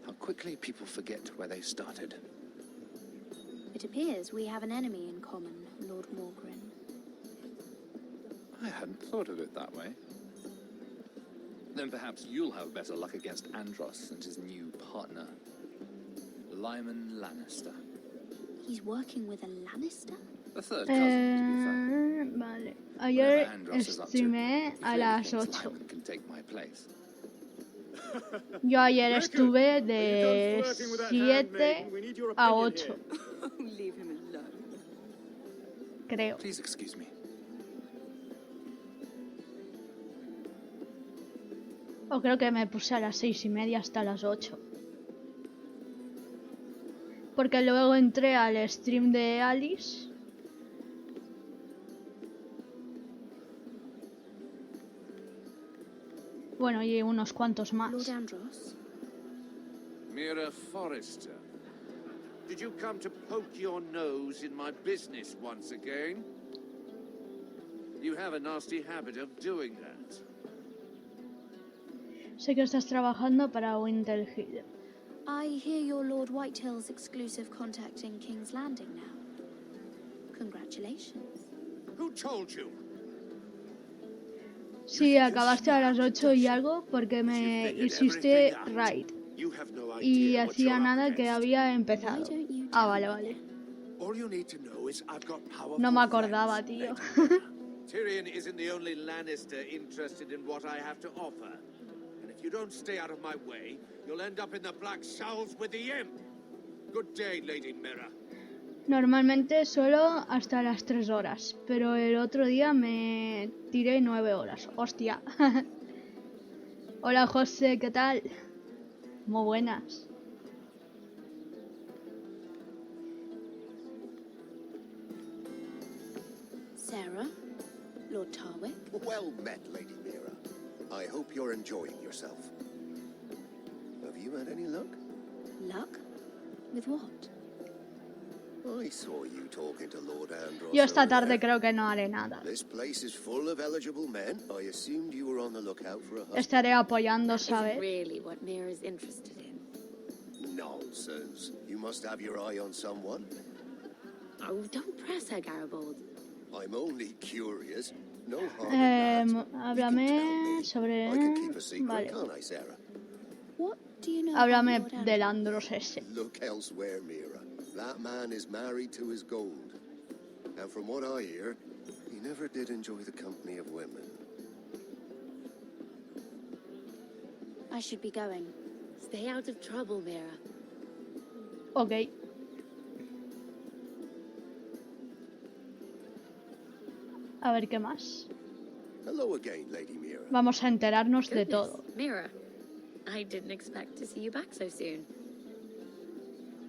How quickly people forget where they started. It appears we have an enemy in common, Lord Morgren. I hadn't thought of it that way. Then perhaps you'll have better luck against Andros and his new partner, Lyman Lannister. He's working with a Lannister? A third cousin, to be fair. Vale. Ayer streamé a las 8. Can take my place. Yo ayer estuve de 7 a 8. Leave him alone. Creo. Please excuse me. O creo que me puse a las 6:30 hasta las 8. Porque luego entré al stream de Alice. Bueno, y unos cuantos más. Lord Andros? Mira Forrester, did you come to poke your nose in my business once again? You have a nasty habit of doing that. Sé que estás trabajando para Winter Hill. I hear you're Lord Whitehill's exclusive contact in King's Landing now. Congratulations. Who told you? Sí, acabaste a las 8 y algo porque me hiciste raid. Y hacía nada que había empezado. Ah, vale, vale. No me acordaba, tío. Tyrion isn't the only Lannister interested in what I have to offer. And if you don't stay out of my way, you'll end up in the Black Showls with the Imp. Good day, Lady Mira. Normalmente solo hasta las 3 horas, pero el otro día me tiré 9 horas. Hostia. Hola, José, ¿qué tal? Muy buenas. Sarah? Lord Tarwick? Well met, Lady Mira. I hope you're enjoying yourself. Have you had any luck? Luck? With what? I saw you talking to Lord Andros. Yo esta over tarde there. creo que no haré nada. This place is full of eligible men. I assumed you were on the lookout for a husband. Estaré apoyando, That ¿sabes? isn't really what Mira's interested in. Nonsense. You must have your eye on someone. Oh, don't press her, Garibaldi. I'm only curious. No harm in that. Háblame sobre... I can keep a secret, Vale. can't I, Sarah? What do you know Háblame about Lord del Andros? Andros ese. Look elsewhere, Mira. That man is married to his gold. And from what I hear, he never did enjoy the company of women. I should be going. Stay out of trouble, Mira. Ok. A ver qué más. Hello again, Lady Mira. Vamos a enterarnos de Goodness, todo. Mira, I didn't expect to see you back so soon.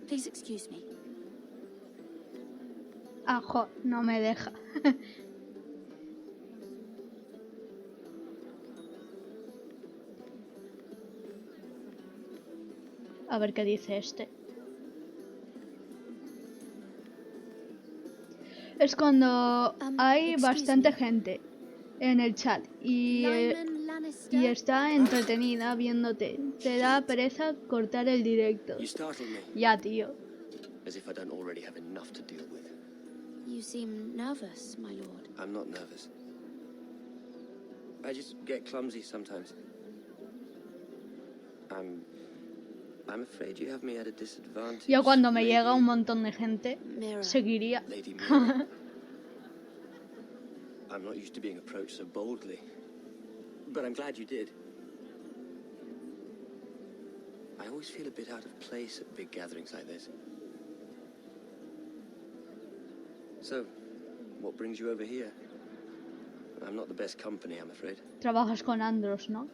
Please excuse me. Ajo, no me deja. A ver qué dice este. Es cuando hay bastante gente en el chat y está entretenida viéndote. Te da pereza cortar el directo. You startled me. Ya, tío. As if I don't already have enough to deal with. You seem nervous, my lord. I'm not nervous. I just get clumsy sometimes. I'm afraid you have me at a disadvantage. Yo cuando me llega un montón de gente, seguiría. Lady Mira. I'm not used to being approached so boldly. But I'm glad you did. I always feel a bit out of place at big gatherings like this. So, what brings you over here? I'm not the best company, I'm afraid. Trabajas con Andros, ¿no?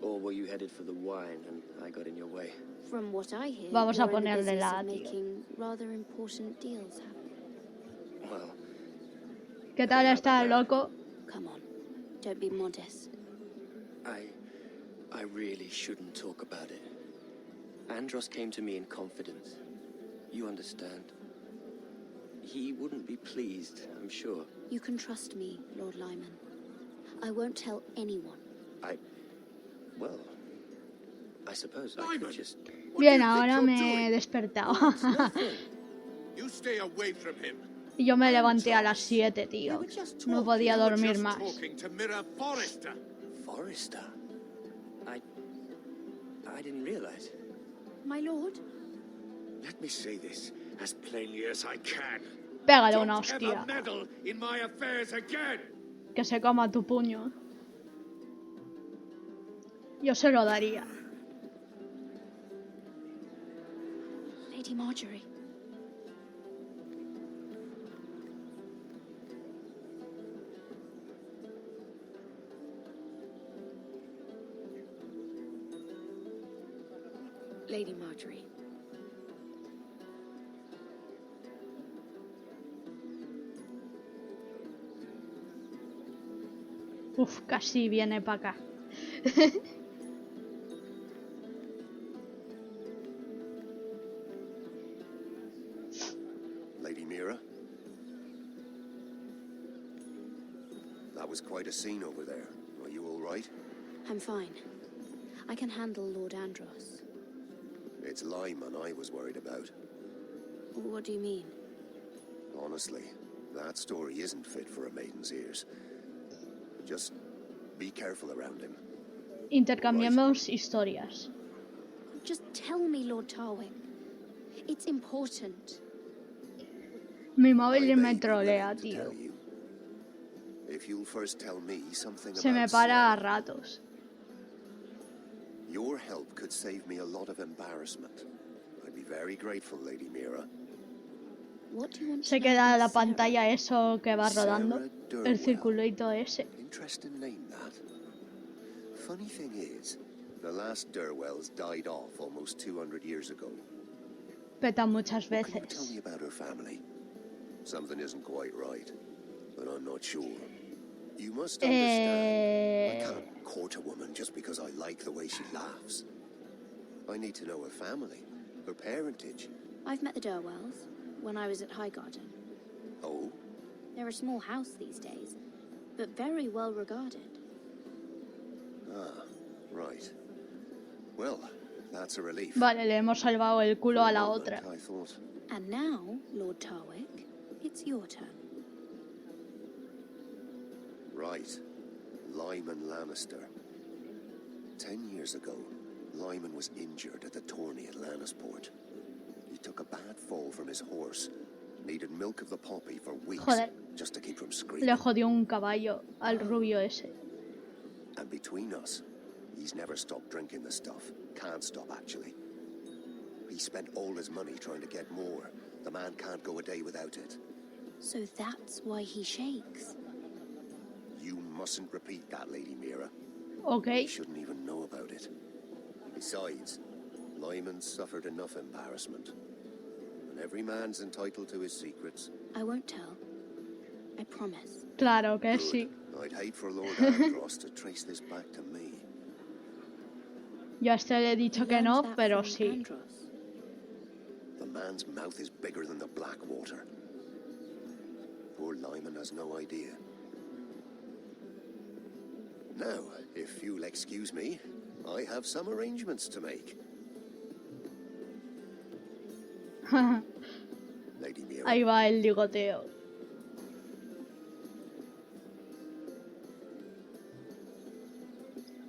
Or were you headed for the wine and I got in your way? From what I hear, Vamos a you're in the ponerle business la, of tío. making rather important deals happen. Well, ¿Qué tal está el loco? Come on, don't be modest. I really shouldn't talk about it. Andros came to me in confidence. You understand. He wouldn't be pleased, I'm sure. You can trust me, Lord Lyman. I won't tell anyone. Well, I suppose I could just... Bien, ahora me he despertado. You stay away from him. Y yo me levanté a las 7, tío. No podía dormir más. Talking to Mira Forrester. Forrester? I didn't realize. My lord? Let me say this as plainly as I can. Pégale una Don't hostia. ever meddle in my affairs again. Que se coma tu puño. Yo se lo daría. Lady Marjorie. Lady Marjorie. Uf, casi viene para acá. Lady Mira? That was quite a scene over there. Are you all right? I'm fine. I can handle Lord Andros. It's Lyman I was worried about. What do you mean? Honestly, that story isn't fit for a maiden's ears. Just be careful around him. Intercambiamos historias. Just tell me, Lord Tarwing. It's important. Mi móvil me trolea, tío. If you'll first tell me something Se me about para a ratos. your help could save me a lot of embarrassment. I'd be very grateful, Lady Mira. What do you want to Se know queda about la Sarah? pantalla eso que va rodando. Sarah El Durwell. circulito ese. Interesting name, that. Funny thing is, the last Durwells died off almost 200 years ago. Peta muchas Tell veces. me about her family. Something isn't quite right, but I'm not sure. You must understand, I can't court a woman just because I like the way she laughs. I need to know her family, her parentage. I've met the Durwells when I was at Highgarden. Oh? They're a small house these days, but very well regarded. Ah, right. Well, that's a relief. Vale, le hemos salvado el culo a la otra. I thought. And now, Lord Tarwick, it's your turn. Right. Lyman Lannister. 10 years ago, Lyman was injured at the tourney at Lannisport. He took a bad fall from his horse. Needed milk of the poppy for weeks. Joder. Just to keep from screaming. Le jodió un caballo al rubio ese. And between us, he's never stopped drinking the stuff. Can't stop, actually. He spent all his money trying to get more. The man can't go a day without it. So that's why he shakes. You mustn't repeat that, Lady Mira. Okay. He shouldn't even know about it. Besides, Lyman suffered enough embarrassment. And every man's entitled to his secrets. I won't tell. I promise. Claro que sí. I'd hate for Lord Andros to trace this back to me. Yo a este le he dicho que no, pero sí. The man's mouth is bigger than the Blackwater. Poor Lyman has no idea. Now, if you'll excuse me, I have some arrangements to make. Lady Mira. Ahí va el ligoteo.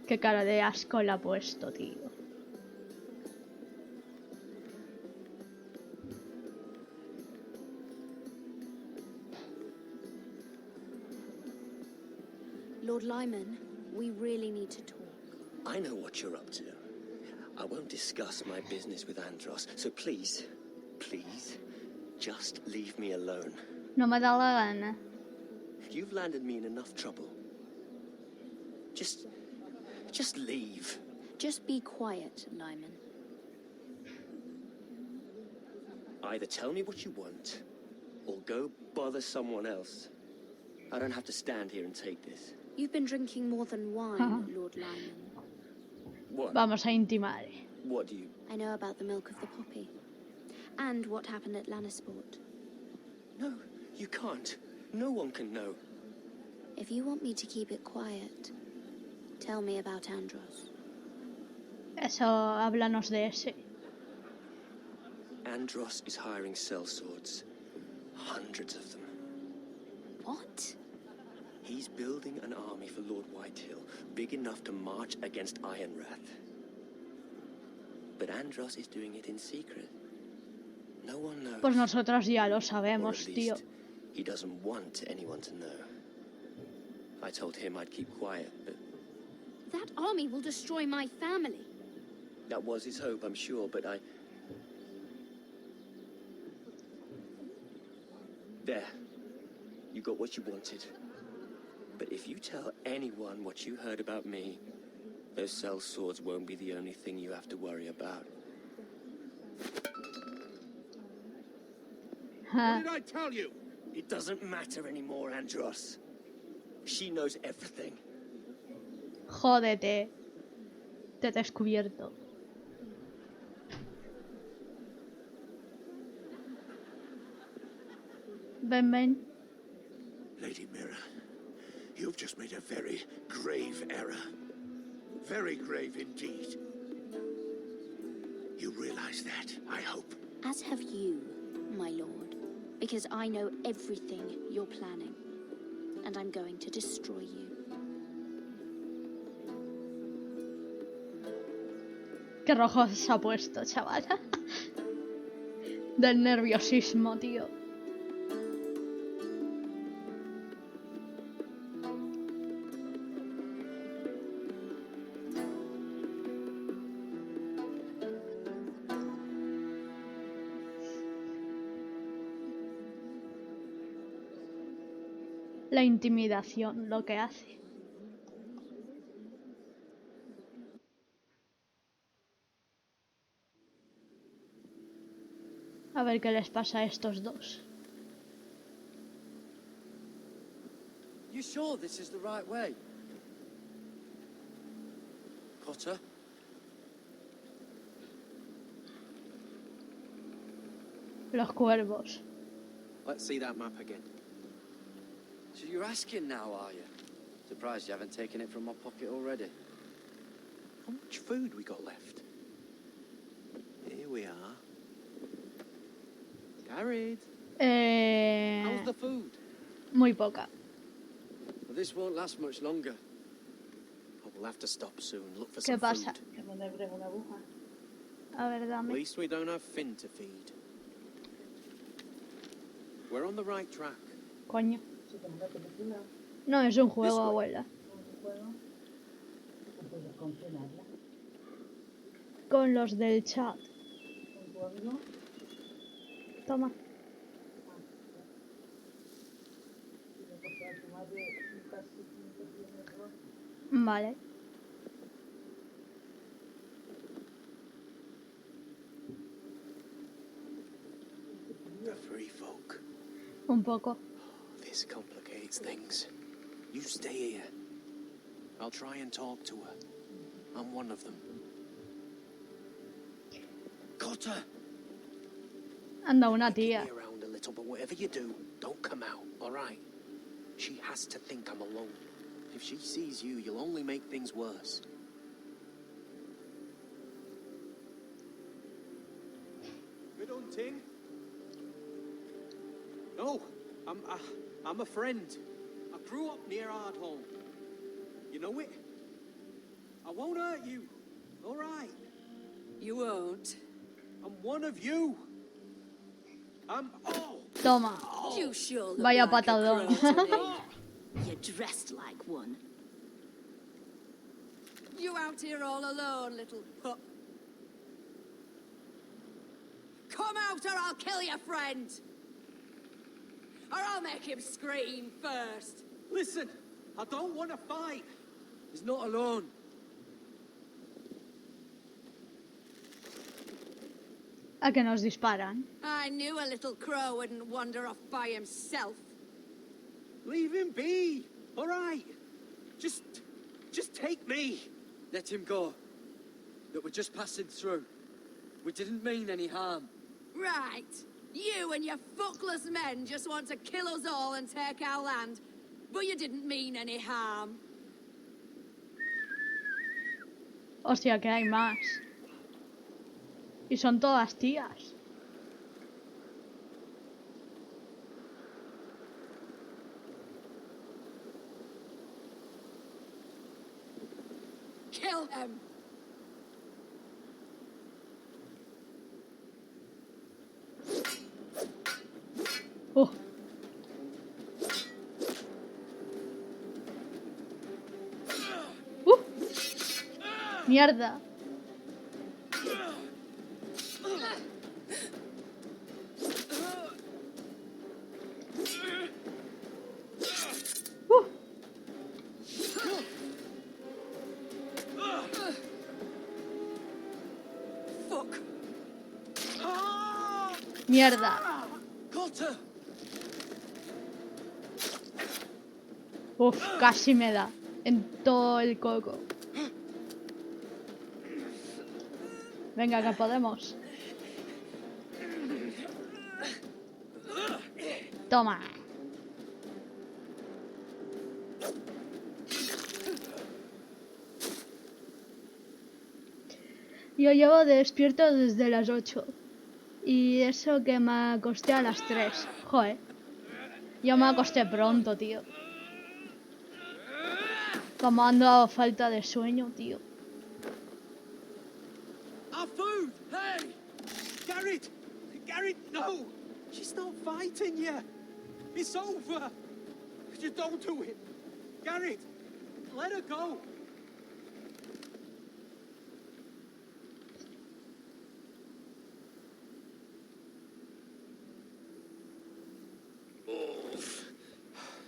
Qué cara de asco le ha puesto, tío. Lord Lyman, we really need to talk. I know what you're up to. I won't discuss my business with Andros, so please, just leave me alone. No me da la gana. You've landed me in enough trouble. Just leave. Just be quiet, Lyman. Either tell me what you want, or go bother someone else. I don't have to stand here and take this. You've been drinking more than wine, Lord Lyman. What? Vamos a intimar. What do you... I know about the milk of the poppy. And what happened at Lannisport. No, you can't. No one can know. If you want me to keep it quiet, tell me about Andros. Eso, háblanos de ese. Andros is hiring sellswords. Hundreds of them. What? He's building an army for Lord Whitehill, big enough to march against Ironrath. But Andros is doing it in secret. No one knows. Pues nosotros ya lo Or sabemos, at tío. least, he doesn't want anyone to know. I told him I'd keep quiet, but That army will destroy my family. that was his hope, I'm sure, but I... There. You got what you wanted. But if you tell anyone what you heard about me, those sellswords won't be the only thing you have to worry about. What did I tell you? It doesn't matter anymore, Andros. She knows everything. Jódete. Te he descubierto. Ven, ven. Lady Mira, you've just made a very grave error. Very grave indeed. You realize that, I hope. As have you, my lord. Because I know everything you're planning. And I'm going to destroy you. Qué rojo se ha puesto, chaval. Del nerviosismo, tío. La intimidación, lo que hace. A ver qué les pasa a estos dos. You sure this is the right way? Potter? Los cuervos. Let's see that map again. So you're asking now, are you? Surprised you haven't taken it from my pocket already. How much food we got left? Here we are. Garrett, how's the food? Muy poca. Well, this won't last much longer. Oh, we'll have to stop soon. Look for ¿Qué some pasa? food. A ver, At dame. least we don't have Finn to feed. We're on the right track. Coño. No, es un juego, abuela. Con los del chat. Toma. Vale. The free folk. Un poco. This complicates things. You stay here. I'll try and talk to her. I'm one of them. Cotter! Anda, una tía. Get me around a little, but whatever you do, don't come out, all right? She has to think I'm alone. If she sees you, you'll only make things worse. Good hunting. No, I'm a friend. I grew up near Ardholm. You know it? I won't hurt you, all right? You won't. I'm one of you. I'm... Oh! Toma. You sure look Vaya like a patadón. crow to me. You're dressed like one. You out here all alone, little pup. Come out or I'll kill your friend. Or I'll make him scream first. Listen, I don't want to fight. He's not alone. A que nos disparan. I knew a little crow wouldn't wander off by himself. Leave him be, all right? Just take me. Let him go. Look, we're just passing through. We didn't mean any harm. Right. You and your fuckless men just want to kill us all and take our land. But you didn't mean any harm. Hostia, que hay más. Y son todas tías. Kill him. Oh. Mierda. Fuck. Mierda. Uf, casi me da. En todo el coco. Venga, que podemos. Toma. Yo llevo despierto desde las 8. Y eso que me acosté a las 3. Joder. Yo me acosté pronto, tío. Como ando a falta de sueño, tío. Our food! Hey! Garrett! Garrett, no! She's not fighting you! It's over! Just don't do it! Garrett! Let her go!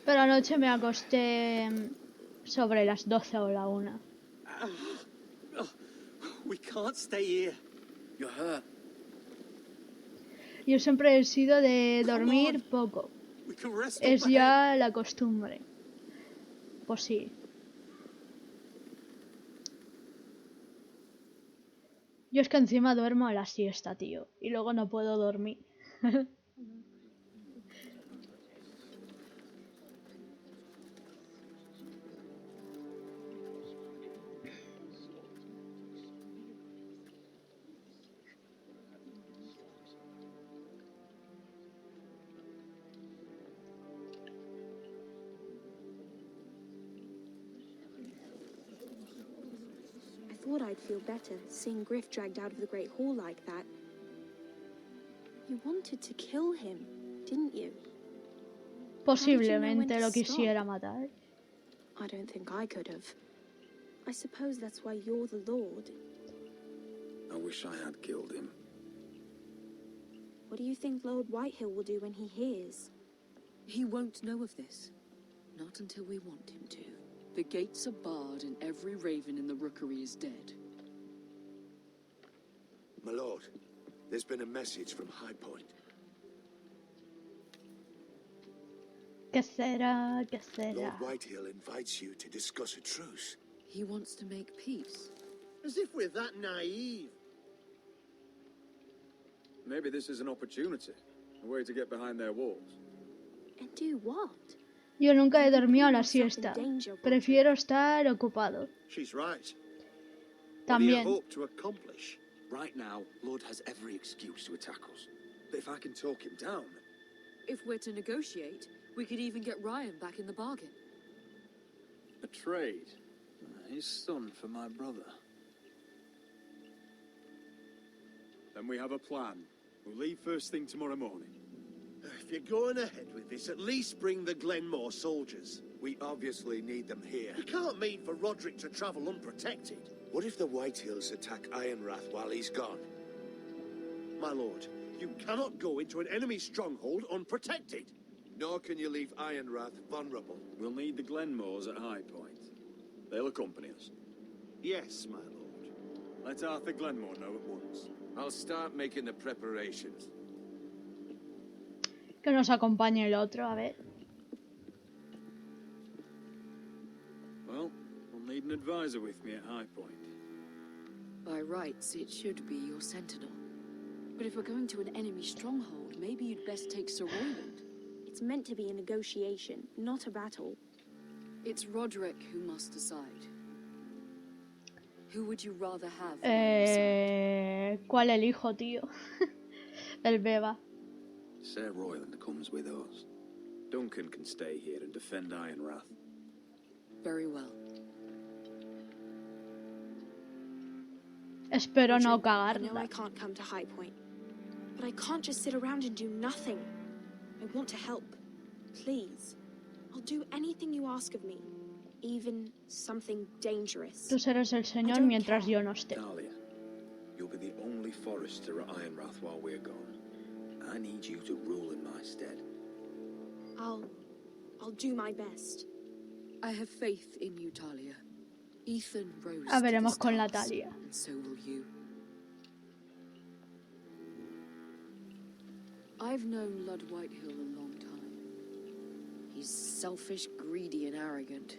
Pero anoche me acosté sobre las 12 o la 1. We can't stay here. You're hurt. Yo siempre he sido de dormir poco. We can rest Es up ya la costumbre. Pues sí. Yo es que encima duermo a la siesta, tío. Y luego no puedo dormir. I thought I'd feel better seeing Griff dragged out of the Great Hall like that. You wanted to kill him, didn't you? Posiblemente lo quisiera matar. I don't think I could have. I suppose that's why you're the Lord. I wish I had killed him. What do you think Lord Whitehill will do when he hears? He won't know of this. Not until we want him to. The gates are barred and every raven in the rookery is dead. My lord, there's been a message from High Point. ¿Qué será? ¿Qué será? Lord Whitehill invites you to discuss a truce. He wants to make peace. As if we're that naive. Maybe this is an opportunity. A way to get behind their walls. And do what? Yo nunca he dormido a la siesta. Prefiero estar ocupado. She's right. También. What do you hope to accomplish? Right now, Lord has every excuse to attack us. But if I can talk him down... If we're to negotiate, we could even get Ryan back in the bargain. A trade. His son for my brother. Then we have a plan. We'll leave first thing tomorrow morning. If you're going ahead with this, at least bring the Glenmore soldiers. We obviously need them here. You can't mean for Roderick to travel unprotected. What if the Whitehills attack Ironrath while he's gone? My lord, you cannot go into an enemy stronghold unprotected. Nor can you leave Ironrath vulnerable. We'll need the Glenmores at High Point. They'll accompany us. Yes, my lord. Let Arthur Glenmore know at once. I'll start making the preparations. Que nos acompañe el otro, a ver. Well, I'll need an advisor with me at High Point. By rights, it should be your sentinel. But if we're going to an enemy stronghold, maybe you'd best take Sir Royland. It's meant to be a negotiation, not a battle. It's Roderick who must decide. Who would you rather have? ¿Cuál elijo, tío? El beba. Sir Royland comes with us. Duncan can stay here and defend Ironrath. Very well. Espero no I know cagarla. I can't come to High Point, but I can't just sit around and do nothing. I want to help. Please. I'll do anything you ask of me. Even something dangerous. Tú serás el señor mientras yo no esté. Talia, you'll be the only forester at Ironrath while we're gone. I need you to rule in my stead. I'll do my best. I have faith in you, Talia. Ethan rose A to veremos this con la task, Talia. and so will you. I've known Lord Whitehill a long time. He's selfish, greedy, and arrogant.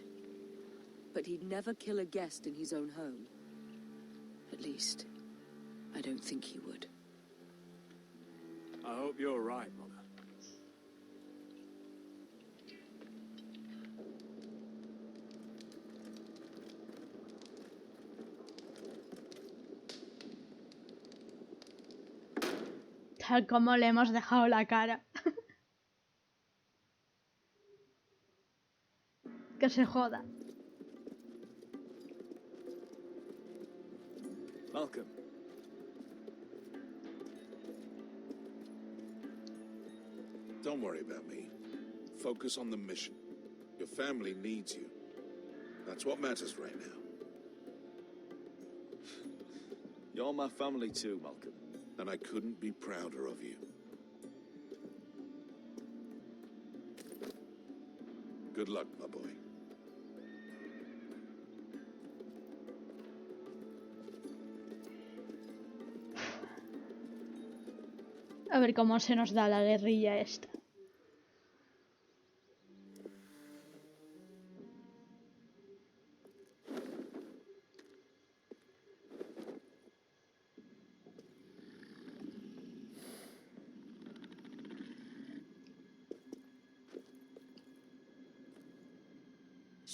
But he'd never kill a guest in his own home. At least, I don't think he would. I hope you're right, Mother. Tal como le hemos dejado la cara. Que se joda. Malcolm. Don't worry about me. Focus on the mission. Your family needs you. That's what matters right now. You're my family too, Malcolm. And I couldn't be prouder of you. Good luck, my boy. A ver cómo se nos da la guerrilla esta.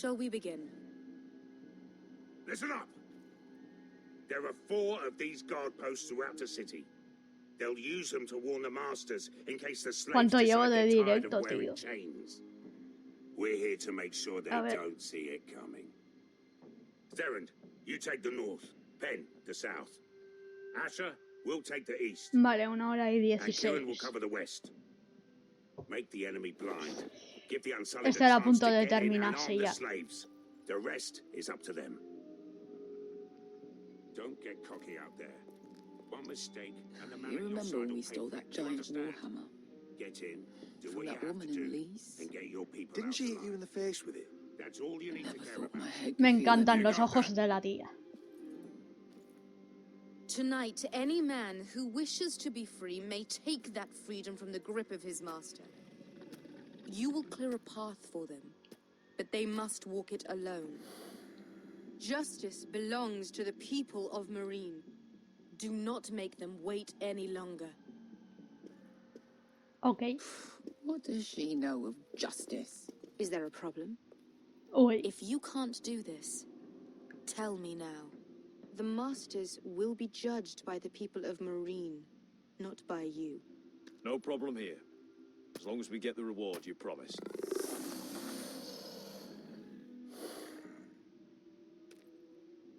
Shall we begin? Listen up! There are 4 of these guard posts throughout the city. They'll use them to warn the masters in case the slaves ¿Cuánto llevo decide de they're tired directo, of wearing tío? chains. We're here to make sure they A ver. don't see it coming. Theron, you take the north. Penn, the south. Asher, we'll take the east. Vale, 1:16. And Kieran will cover the west. Make the enemy blind. Give the Unsullied a Estará a chance punto to de get in and terminarse arm the ya. slaves. The rest is up to them. Don't get cocky out there. One mistake and the man You at your remember side when will we pay stole for that it. Do you giant understand? warhammer? Get in, do From what you that have woman to do, in Lee's? and get your people Didn't out she hit alive. you in the face with it? That's all you need to care about. Me encantan los ojos de la tía. Tonight, any man who wishes to be free may take that freedom from the grip of his master. You will clear a path for them, but they must walk it alone. Justice belongs to the people of Marine. Do not make them wait any longer. Okay. What does she know of justice? Is there a problem? Uy. If you can't do this, tell me now. The masters will be judged by the people of Marine, not by you. No problem here. As long as we get the reward you promised.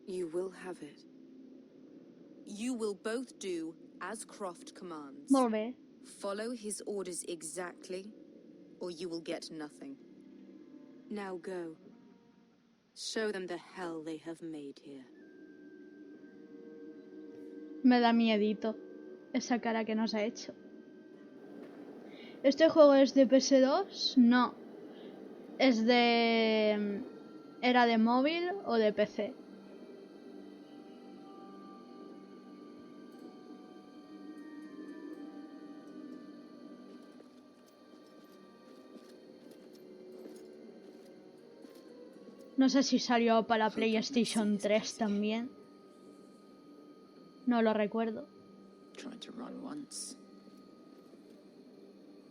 You will have it. You will both do as Croft commands. Molt bé. Follow his orders exactly, or you will get nothing. Now go. Show them the hell they have made here. Me da miedito esa cara que nos ha hecho. ¿Este juego es de PS2? No. ¿Es de... ¿Era de móvil o de PC? No sé si salió para PlayStation 3 también. No lo recuerdo. Tried to run once.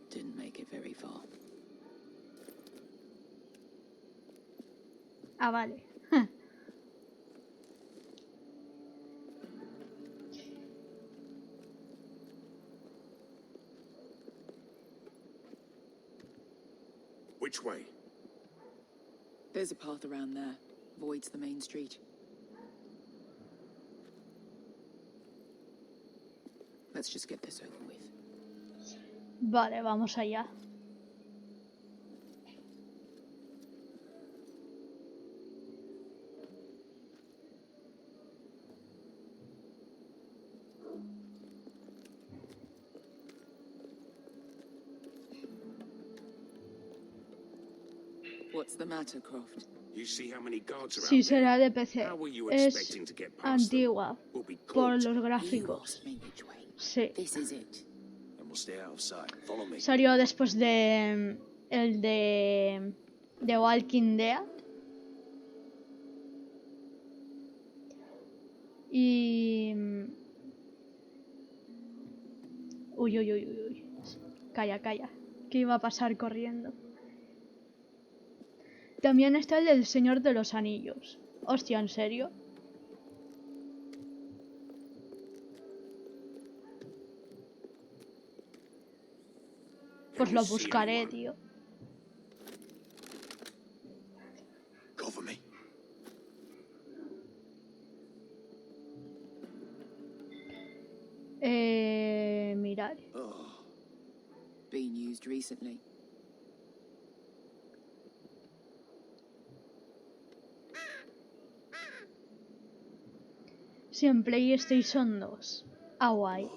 Didn't make it very far. Ah, vale. Which way? There's a path around there. Avoids the main street. Let's just get this over with. Vale, vamos allá. What's the matter, Croft? You see how many guards are Sí, out there? será de PC. How were you Es expecting to get past them? antigua We'll be por caught. los gráficos. Sí. This is it. And we'll stay out of sight. Follow me. Salió después de el de Walking Dead. Y uy, uy, uy, uy, uy. Calla, calla. ¿Qué iba a pasar corriendo? También está el del Señor de los Anillos. Hostia, ¿en serio? Pues lo buscaré, tío. Cover me. Mirad. Been used recently. Sí, en PlayStation 2. Ah, guay.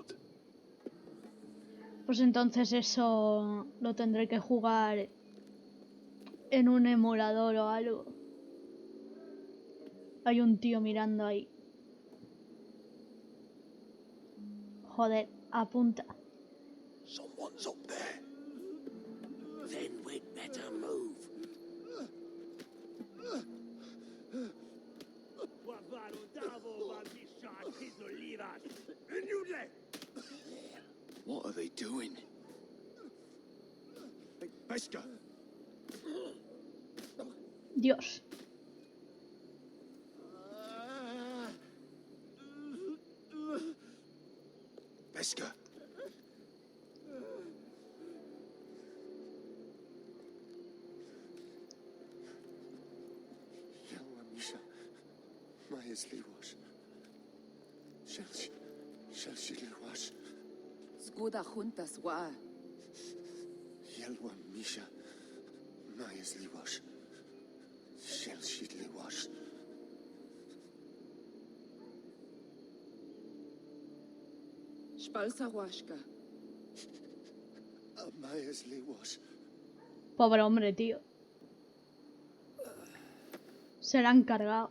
Pues entonces eso lo tendré que jugar en un emulador o algo. Hay un tío mirando ahí. Joder, apunta. Someone's up there. Then we'd better move. What are they doing? Hey, Pesca! Dios. Beska. Yelwa Misha. Majes liwash. Shelshi liwash. Skuda juntas wa. Yelwa Misha. Majes liwash. Shelshi liwash. Spalsa washka. Majes liwash. Pobre hombre, tío. Se la han cargado.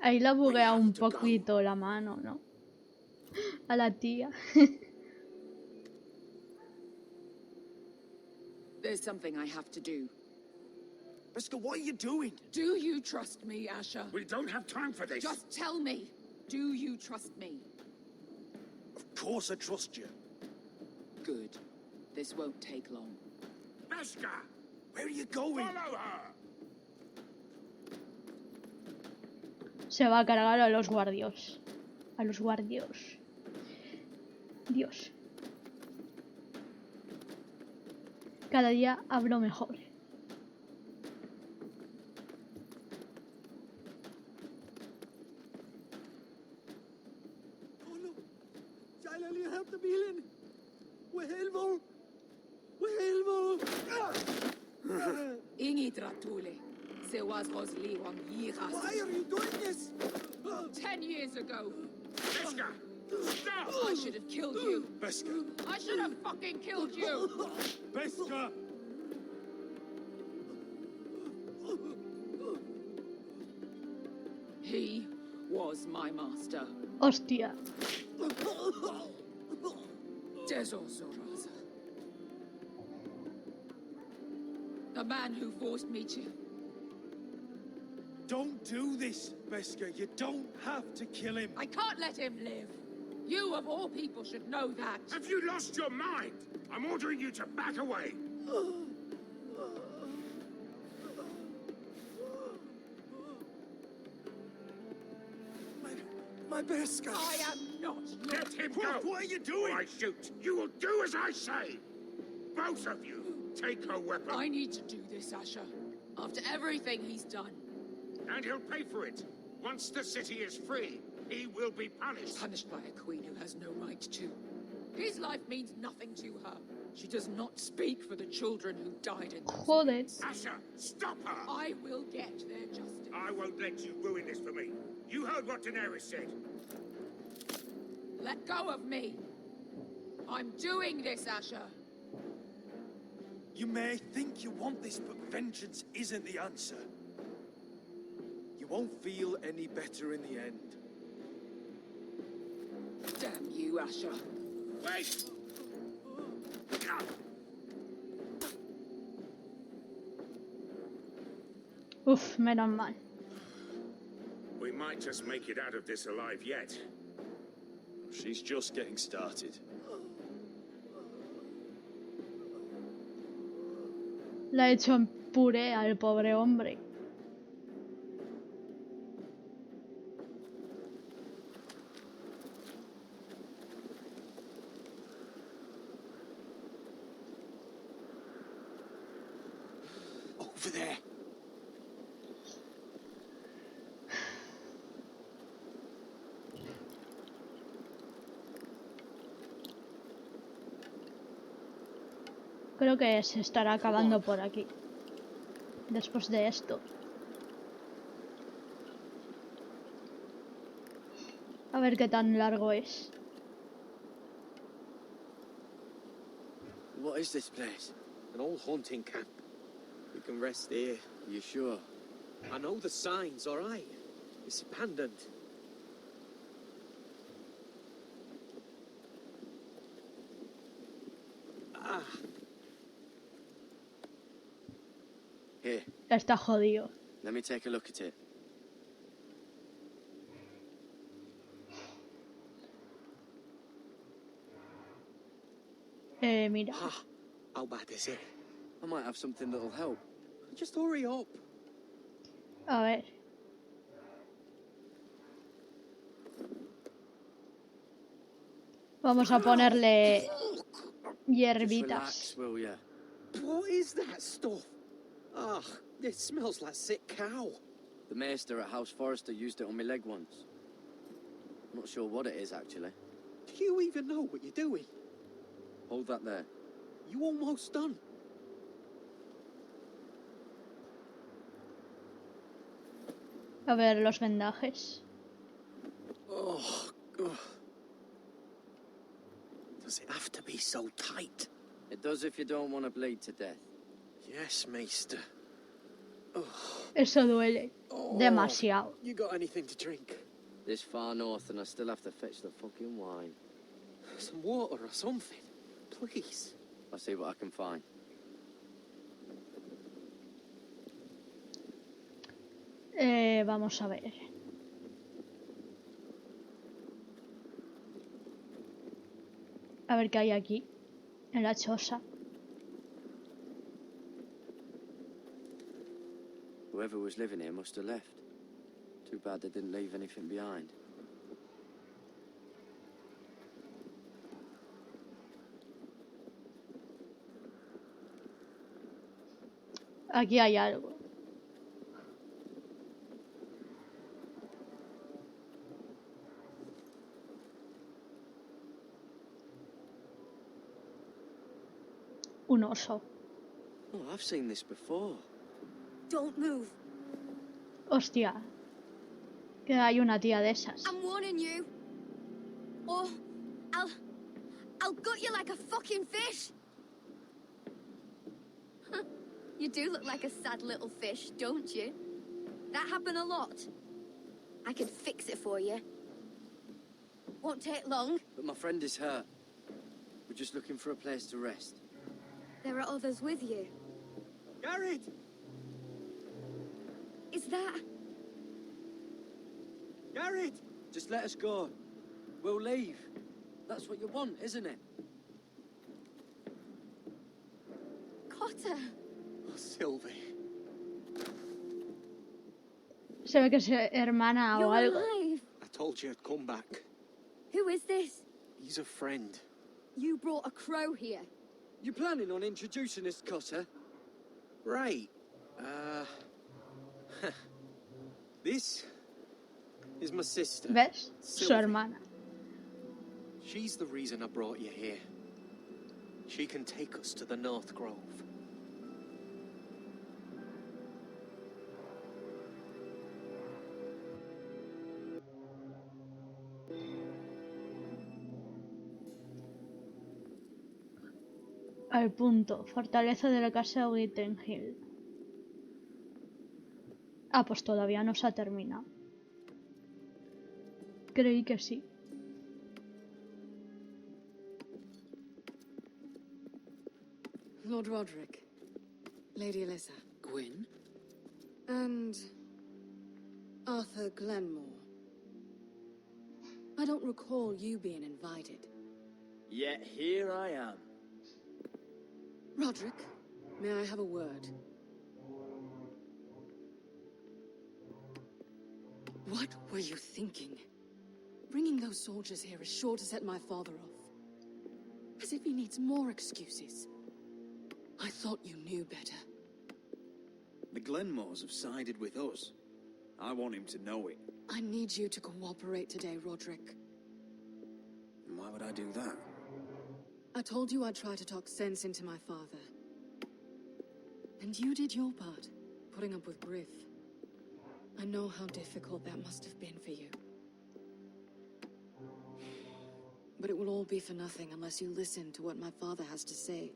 Ahí la buguea un poquito la mano, ¿no? A la tía. There's something I have to do. Beska, what are you doing? Do you trust me, Asher? We don't have time for this. Just tell me. Do you trust me? Of course I trust you. Good. This won't take long. Beska! Where are you going? Follow her! Se va a cargar a los guardios. A los guardios. Dios. Cada día hablo mejor. Ingi tratule. Se was Rosliwang Yiras. Why are you doing this? 10 years ago. Beska! Stop! I should have killed you. Beska. I should have fucking killed you. Beska. He was my master. Hostia. Dezozoraza. The man who forced me to... Don't do this, Beska. You don't have to kill him. I can't let him live. You, of all people, should know that. Have you lost your mind? I'm ordering you to back away. My Beska. I am not. Let him go. What are you doing? Or I shoot. You will do as I say. Both of you, take her weapon. I need to do this, Asher. After everything he's done. And he'll pay for it. Once the city is free, he will be punished. Punished by a queen who has no right to. His life means nothing to her. She does not speak for the children who died in those Joder. events. Asher, stop her! I will get their justice. I won't let you ruin this for me. You heard what Daenerys said. Let go of me. I'm doing this, Asher. You may think you want this, but vengeance isn't the answer. You won't feel any better in the end. Damn you, Asher. Wait! Uf, menos mal. We might just make it out of this alive yet. She's just getting started. La ha hecho en puré al pobre hombre. Over there. Creo que se estará acabando por aquí. Después de esto. A ver qué tan largo es. What is this place? An old hunting camp. We can rest here. You sure? I know the signs, all right? It's abandoned. Ah. Here. Está jodido. Let me take a look at it. Mira. How bad is it? I might have something that'll help. Just hurry up. A ver. Vamos a ponerle hierbitas. Relax, will ya? What is that stuff? Ah, it smells like sick cow. The maester at House Forester used it on my leg once. I'm not sure what it is, actually. Do you even know what you're doing? Hold that there. You almost done. A ver los vendajes. Oh, ugh. Does it have to be so tight? It does if you don't want to bleed to death. Yes, Maester. Eso duele. Demasiado. You got anything to drink? This far north and I still have to fetch the fucking wine. Some water or something, please. I'll see what I can find. Vamos a ver. A ver qué hay aquí, en la choza. Whoever was living here must have left. Too bad they didn't leave anything behind. Aquí hay algo. Un oso. Oh, I've seen this before. Don't move. Hostia. Que hay una tía de esas. I'm warning you. Or I'll gut you like a fucking fish. You do look like a sad little fish, don't you? That happen a lot. I can fix it for you. Won't take long. But my friend is hurt. We're just looking for a place to rest. There are others with you. Garrett! Is that... Garrett! Just let us go. We'll leave. That's what you want, isn't it? Cotter? Oh, Sylvie. Se ve que es hermana o You're algo. alive. I told you I'd come back. Who is this? He's a friend. You brought a crow here. You planning on introducing us, Cotter? Right. This is my sister. ¿Ves? Su Sylvie. hermana. She's the reason I brought you here. She can take us to the North Grove. Al punto. Fortaleza de la casa Witten Hill. Ah, pues todavía no se ha terminado. Creí que sí. Lord Roderick, Lady Alyssa. Gwyn? And Arthur Glenmore. I don't recall you being invited. Yet here I am. Roderick, may I have a word? What were you thinking? Bringing those soldiers here is sure to set my father off. As if he needs more excuses. I thought you knew better. The Glenmores have sided with us. I want him to know it. I need you to cooperate today, Roderick. And why would I do that? I told you I'd try to talk sense into my father. And you did your part, putting up with Griff. I know how difficult that must have been for you. But it will all be for nothing unless you listen to what my father has to say.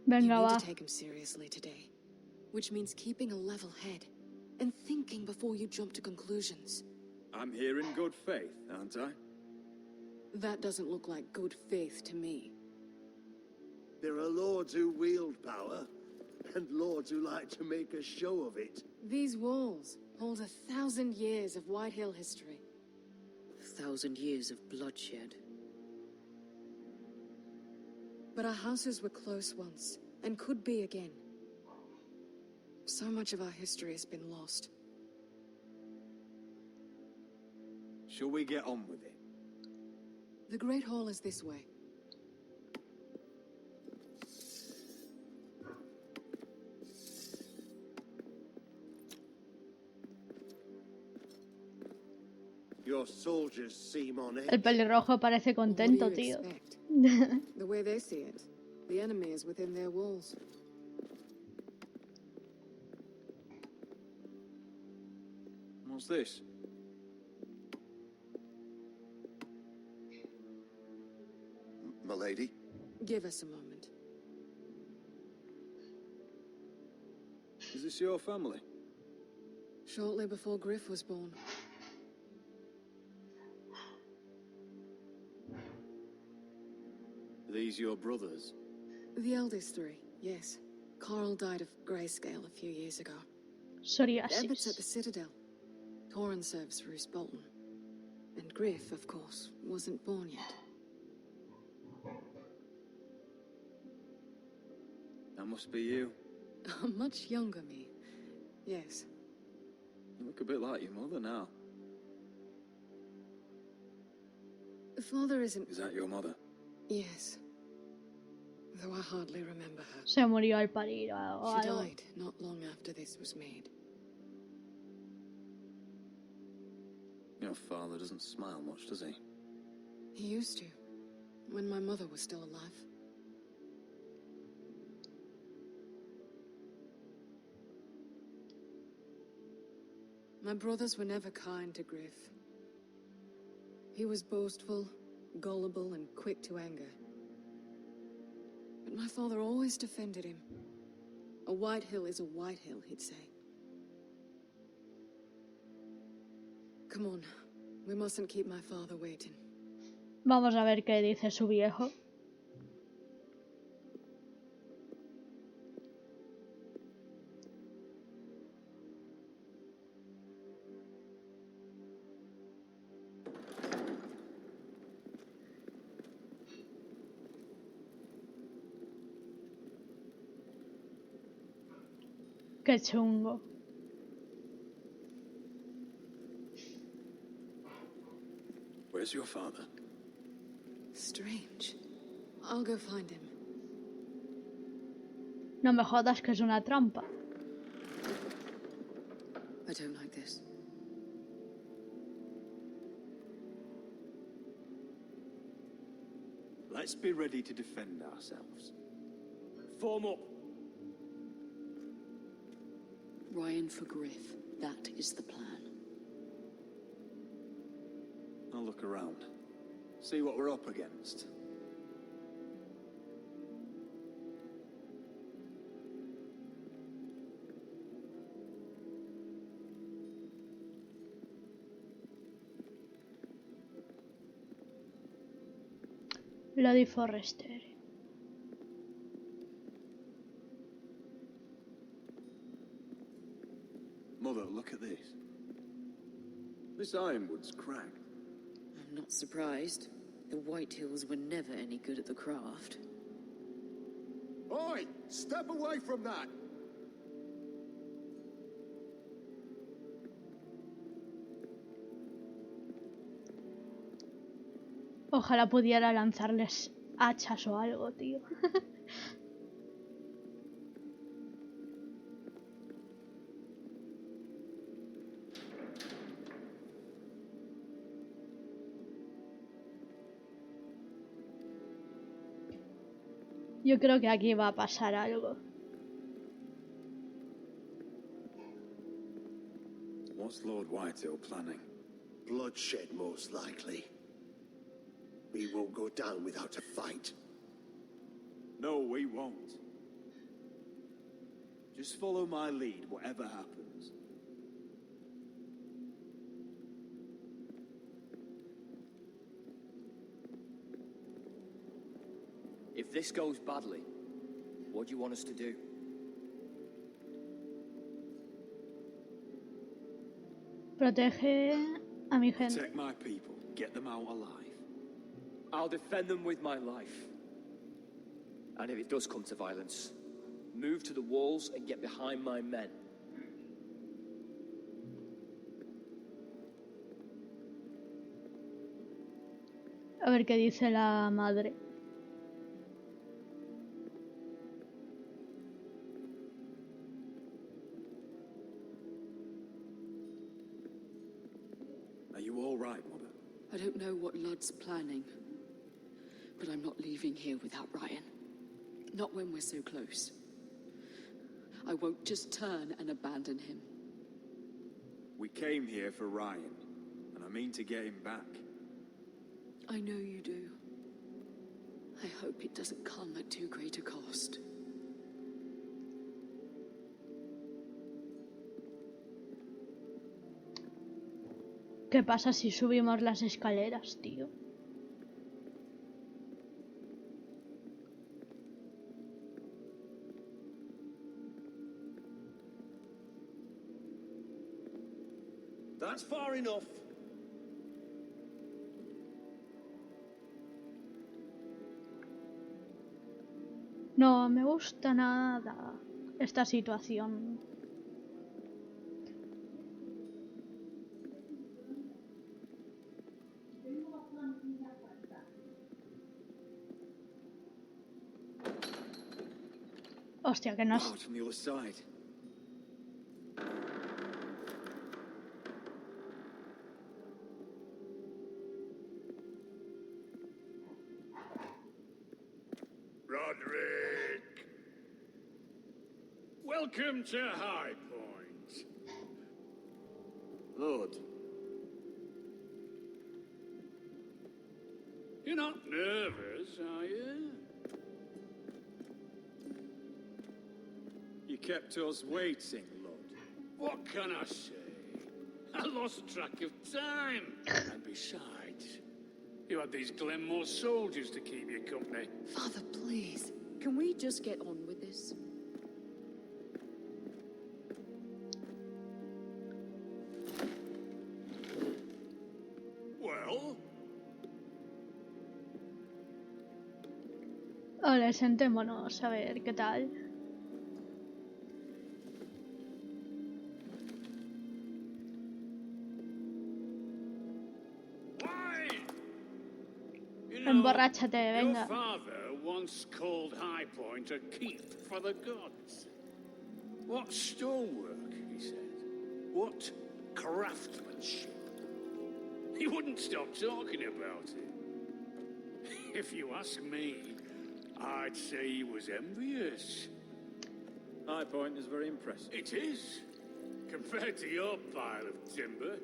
Venga, you need va. to take him seriously today, which means keeping a level head and thinking before you jump to conclusions. I'm here in good faith, aren't I? That doesn't look like good faith to me. There are lords who wield power, and lords who like to make a show of it. These walls hold 1,000 years of White Hill history. 1,000 years of bloodshed. But our houses were close once, and could be again. So much of our history has been lost. Shall we get on with it? The Great Hall is this way. Your soldiers seem on edge. El pelirrojo parece contento, What do you tío. expect? The way they see it, the enemy is within their walls. What's this? Milady? Give us a moment. Is this your family? Shortly before Griff was born. Are these your brothers? The eldest three, yes. Carl died of grayscale a few years ago. Psoriasis. Ebbett's at the Citadel. Torrin serves Roose Bolton. And Griff, of course, wasn't born yet. That must be you. A much younger me. Yes. You look a bit like your mother now. Father isn't... Is that your mother? Yes. Though I hardly remember her. Se murió al parir o She algo. died not long after this was made. Your father doesn't smile much, does he? He used to, when my mother was still alive. My brothers were never kind to Griff. He was boastful, gullible, and quick to anger. But my father always defended him. A white hill is a white hill, he'd say. Come on, we mustn't keep my father waiting. Vamos a ver qué dice su viejo. Qué chungo. Where's your father? Strange. I'll go find him. No me jodas que es una trampa. I don't like this. Let's be ready to defend ourselves. Form up. Ryan for Griff. That is the plan. I'll look around. See what we're up against. Lo di Forrester. Mother, look at this. This ironwood's cracked. I'm not surprised. The White Hills were never any good at the craft. Oi! Step away from that! Ojalá pudiera lanzarles hachas o algo, tío. Yo creo que aquí va a pasar algo. What's Lord Whitehill planning? Bloodshed, most likely. We won't go down without a fight. No, we won't. Just follow my lead, whatever happens. If this goes badly, what do you want us to do? Protege a mi gente. Protect my people. Get them out alive. I'll defend them with my life. And if it does come to violence, move to the walls and get behind my men. A ver qué dice la madre. Are you all right, Mother? I don't know what Ludd's planning, but I'm not leaving here without Ryan. Not when we're so close. I won't just turn and abandon him. We came here for Ryan, and I mean to get him back. I know you do. I hope it doesn't come at too great a cost. ¿Qué pasa si subimos las escaleras, tío? That's far enough. No me gusta nada esta situación. Hostia, que no es... Out from the other side. Roderick! Welcome to High Point. Lord. You're not nervous, are you? You kept us waiting, Lord. What can I say? I lost track of time. And besides, you had these Glenmore soldiers to keep you company. Father, please. Can we just get on with this? Well? Hola, sentémonos a ver qué tal. Emborráchate, venga. Your father once called High Point a keep for the gods. What stonework, he said. What craftsmanship. He wouldn't stop talking about it. If you ask me, I'd say he was envious. High Point is very impressive. It is. Compared to your pile of timber.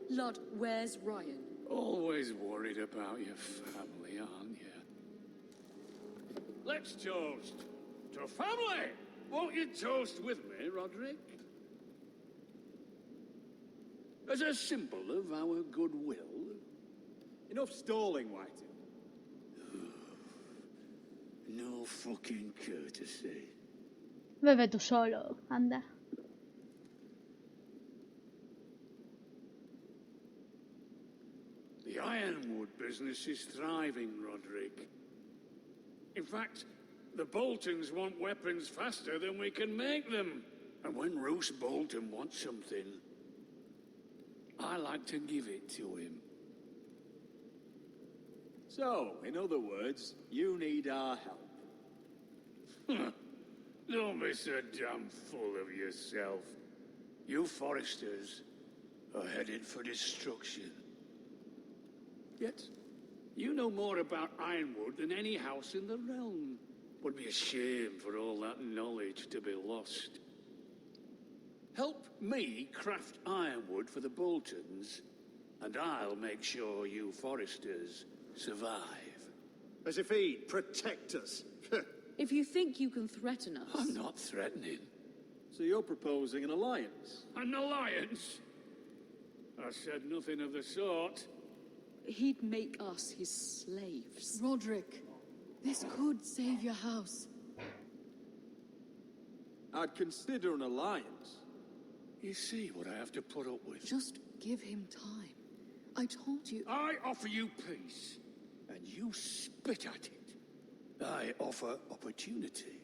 Ludd, where's Ryan? Always worried about your family, aren't you? Let's toast to family! Won't you toast with me, Roderick? As a symbol of our goodwill. Enough stalling, Whitey. No fucking courtesy. Bebe tú solo, anda. The ironwood business is thriving, Roderick. In fact, the Boltons want weapons faster than we can make them. And when Roose Bolton wants something, I like to give it to him. So, in other words, you need our help. Don't be so damn full of yourself. You Foresters are headed for destruction. Yet, you know more about Ironwood than any house in the realm. Would be a shame for all that knowledge to be lost. Help me craft ironwood for the Boltons, and I'll make sure you Foresters survive. As if he'd protect us. If you think you can threaten us... I'm not threatening. So you're proposing an alliance? An alliance? I said nothing of the sort. He'd make us his slaves. Roderick, this could save your house. I'd consider an alliance. You see what I have to put up with? Just give him time. I told you... I offer you peace, and you spit at it. I offer opportunity,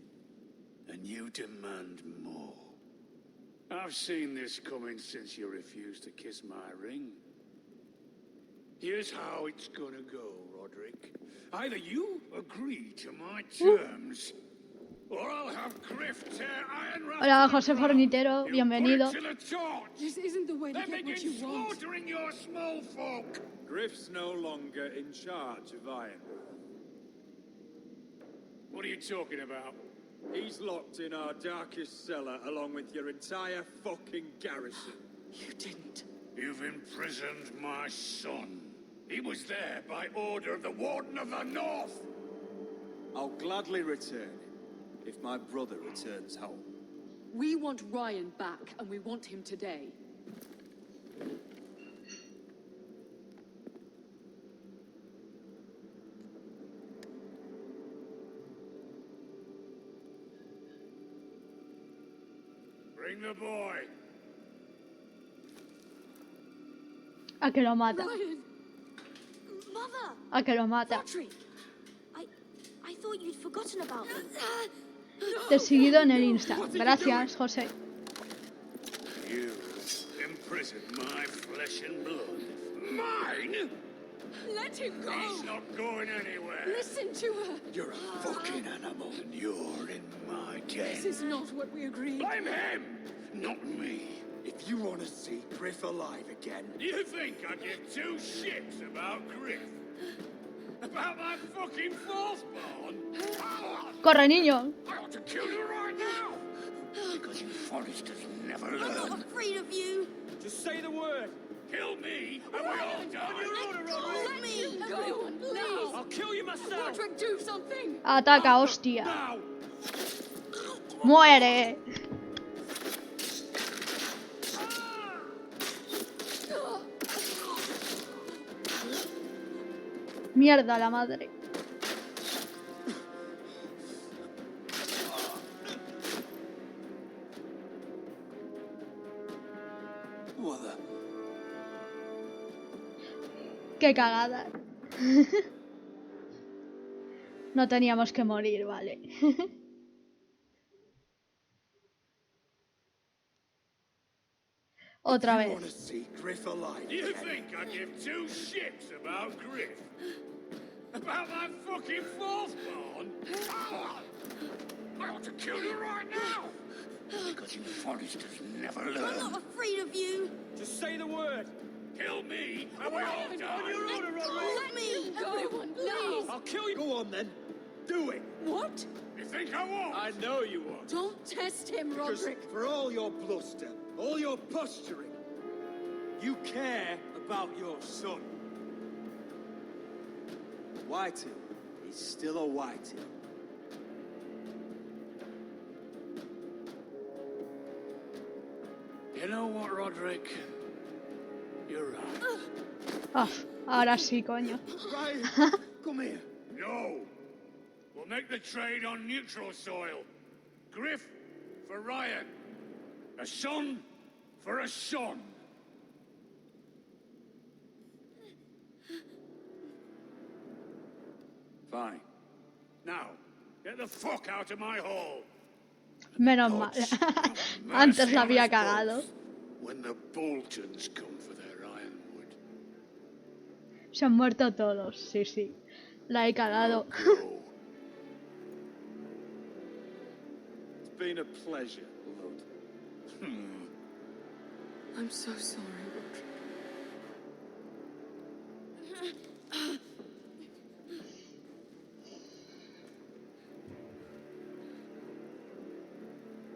and you demand more. I've seen this coming since you refused to kiss my ring. Here's how it's gonna go, Roderick. Either you agree to my terms, or I'll have Griff tear iron rafts. Hola, José Fornitero, bienvenido. This isn't the way to get what you want. Slaughtering your small folk. Griff's no longer in charge of Iron. What are you talking about? He's locked in our darkest cellar along with your entire fucking garrison. You didn't. You've imprisoned my son. He was there by order of the Warden of the North. I'll gladly return him if my brother returns home. We want Ryan back, and we want him today. Bring the boy. A que lo mata. Ryan! Mother! A que lo mata. Roderick! I thought you'd forgotten about me. Te he seguido en el Insta. Gracias, José. You imprisoned my flesh and blood. Mine? Let him go! He's not going anywhere. Listen to her! You're a fucking animal, and you're in my den. This is not what we agreed. Blame him, not me. If you want to see Griff alive again... You think I give two shits about Griff? About my fucking fourthborn? Corre, niño. I ought to kill you right now! Because you Foresters never learn. I'm not afraid of you. Just say the word. Kill me, and we all die. Let me Everyone, please! I'll kill you myself. Roderick, do something! Ataca, hostia. Now. Muere. Mierda la madre. Qué cagada. No teníamos que morir, vale. Otra vez. You think I give two shits about Griff? About my fucking fourthborn? I ought to kill you right now! Because you Foresters never learn. I'm not afraid of you. Just say the word. Kill me, and we all die. Let me Everyone, please! I'll kill you. Go on then. Do it. What? You think I won't? I know you won't. Don't test him, Because Roderick! for all your bluster, all your posturing, you care about your son. Whitehill is still a Whitehill. You know what, Roderick? You're right. Ah, ahora sí, coño. Ryan, come here. No! We'll make the trade on neutral soil. Griff for Ryan. A son for a son. Fine. Now, get the fuck out of my hall. Menos mal. Antes la había cagado. When the Boltons come for their ironwood. Se han muerto todos, sí, sí. La he cagado. It's been a pleasure, Lord. I'm so sorry, Roderick.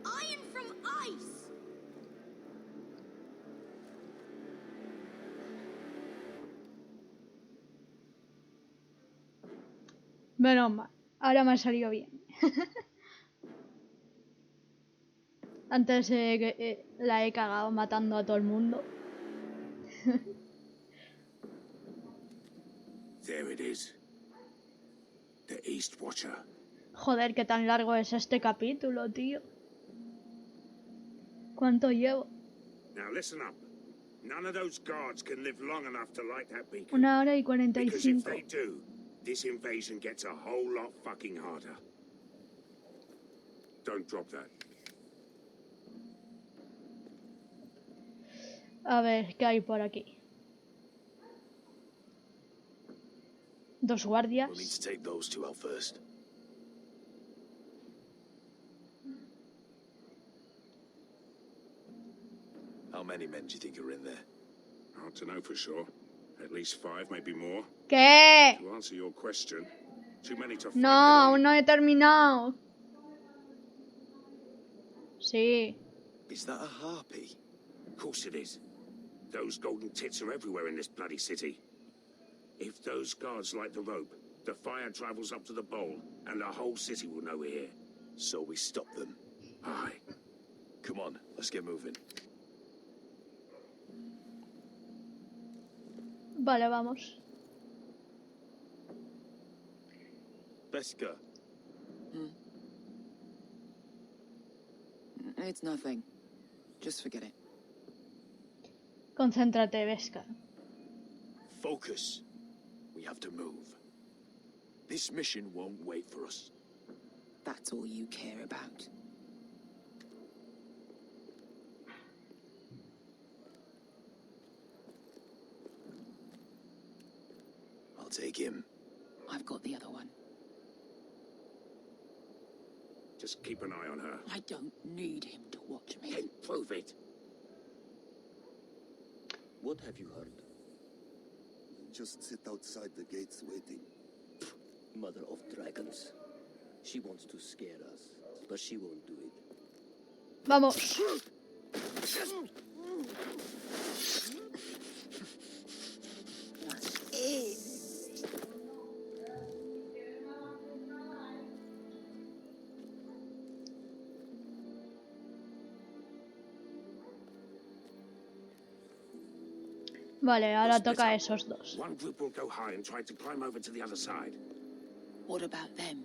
Iron from ice. Menos mal. Ahora me ha salido bien. Antes la he cagado matando a todo el mundo. There it is. The East Watcher. Joder, qué tan largo es este capítulo, tío. ¿Cuánto llevo? Now listen up. None of those guards can live long enough to light that beacon. 1 hora y Because if 45. they do, this invasion gets a whole lot fucking harder. Don't drop that. A ver, ¿qué hay por aquí? Dos guardias. We'll need to take those two out first. How many men do you think are in there? Hard to know for sure. At least 5, maybe more. ¿Qué? To answer your question, too many to fight. No, aún no he terminado. Sí. Is that a harpy? Of course it is. Those golden tits are everywhere in this bloody city. If those guards light the rope, the fire travels up to the bowl, and the whole city will know we're here. So we stop them. Aye. Come on, let's get moving. Vale, vamos. Beska. It's nothing. Just forget it. Concéntrate, Vesca. Focus. We have to move. This mission won't wait for us. That's all you care about. I'll take him. I've got the other one. Just keep an eye on her. I don't need him to watch me. Then prove it. What have you heard? Just sit outside the gates waiting. Mother of dragons. She wants to scare us, but she won't do it. Vamos. Vale, ahora toca a esos dos. One group will go high and try to climb over to the other side. What about them?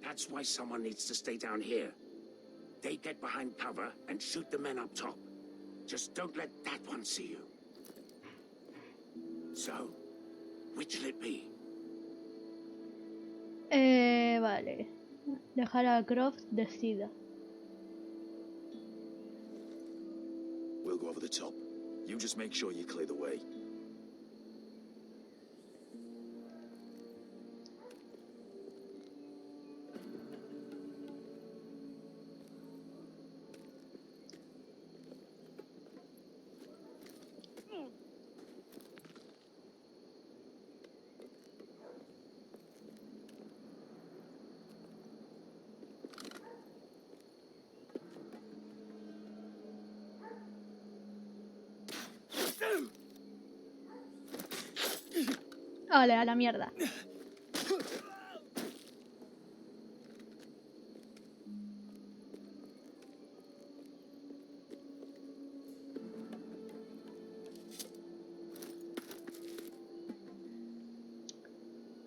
That's why someone needs to stay down here. They get behind cover and shoot the men up top. Just don't let that one see you. So, which will it be? Vale. Dejar a Croft decida. We'll go over the top. You just make sure you clear the way. Vale, a la mierda.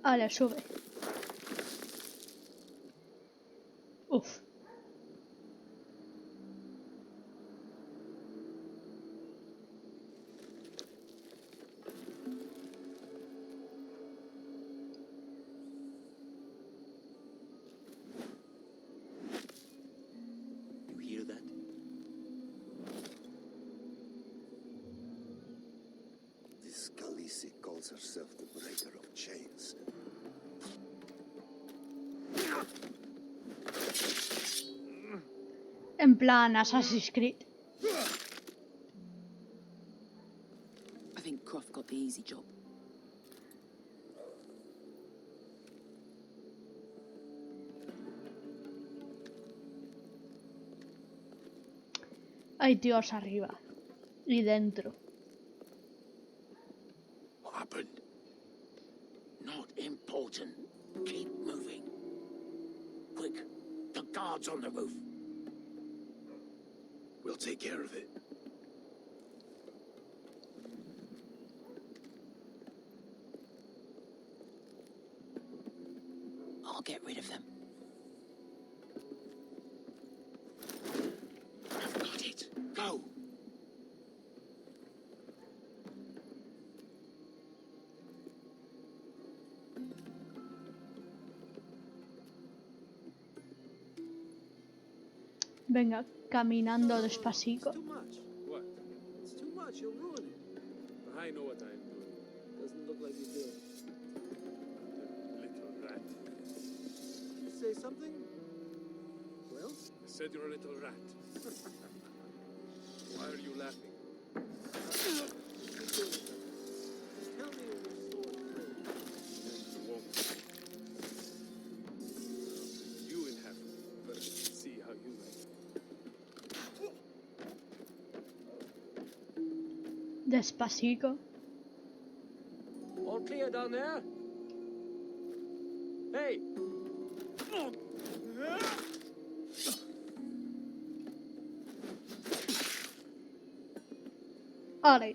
Vale, sube. Uf. Calls herself the breaker of chains. En plan Assassin's Creed. I think Croft got the easy job. Hay tíos arriba y dentro. Happened. Not important. Keep moving. Quick, the guards on the roof. We'll take care of it. I'll get rid of them. I've got it. Go. Venga, caminando despacito. It's too much. What? It's too much. You'll ruin it. I know what I'm doing. Doesn't look like you do. Little rat. You say something? Well? I said you're a little rat. Why are you laughing? Tell me your sword blade. You won't. You in heaven. But see how you like it. Despacito. All clear down there? Hey! Vale.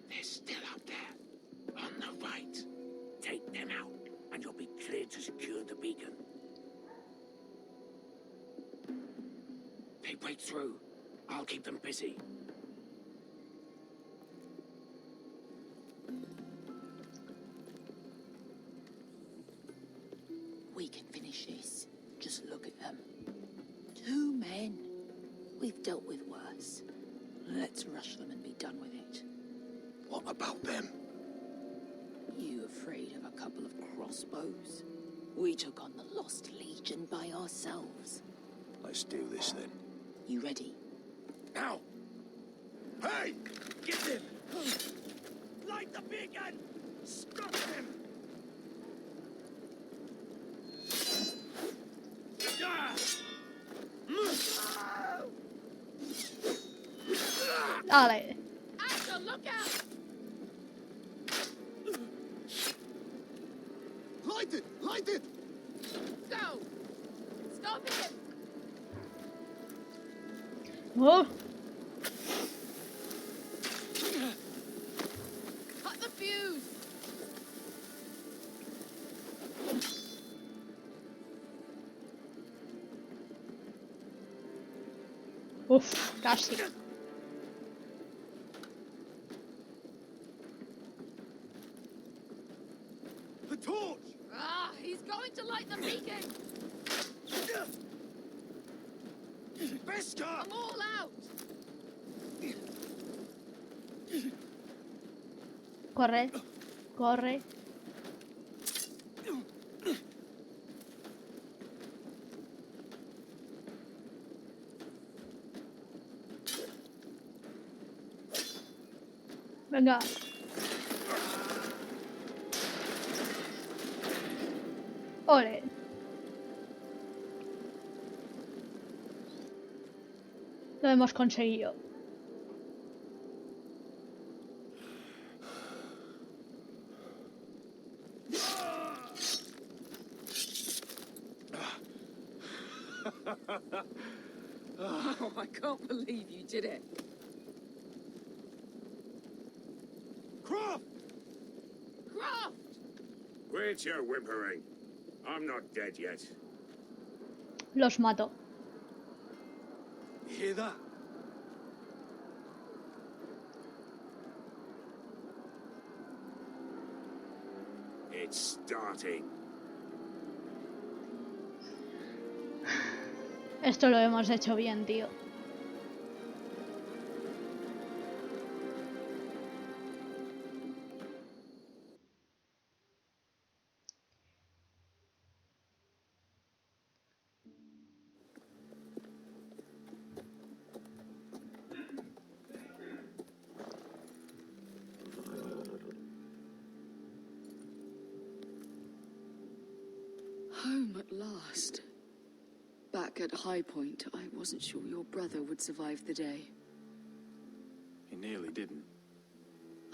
They're still up there, on the right. Take them out, and you'll be cleared to secure the beacon. They break through. I'll keep them busy. We can finish this. Just look at them. 2 men. We've dealt with worse. Let's rush them and be done with it. What about them? You afraid of a couple of crossbows? We took on the Lost Legion by ourselves. Let's do this then. You ready? Now! Hey! Get him! Light the beacon! Stop him! Vale. Asher, look out! Light it! Light it! Go! Stop him! Oh. Cut the fuse! Uf, casi. The torch! Ah, he's going to light the beacon! Bester! I'm all out! Corre. Corre. Venga. Ole. Lo hemos conseguido. Oh, I can't believe you did it. Croft! Croft! Quit your whimpering. I'm not dead yet. Los mato. You hear that? It's starting. Esto lo hemos hecho bien, tío. Home at last. Back at High Point, I wasn't sure your brother would survive the day. He nearly didn't.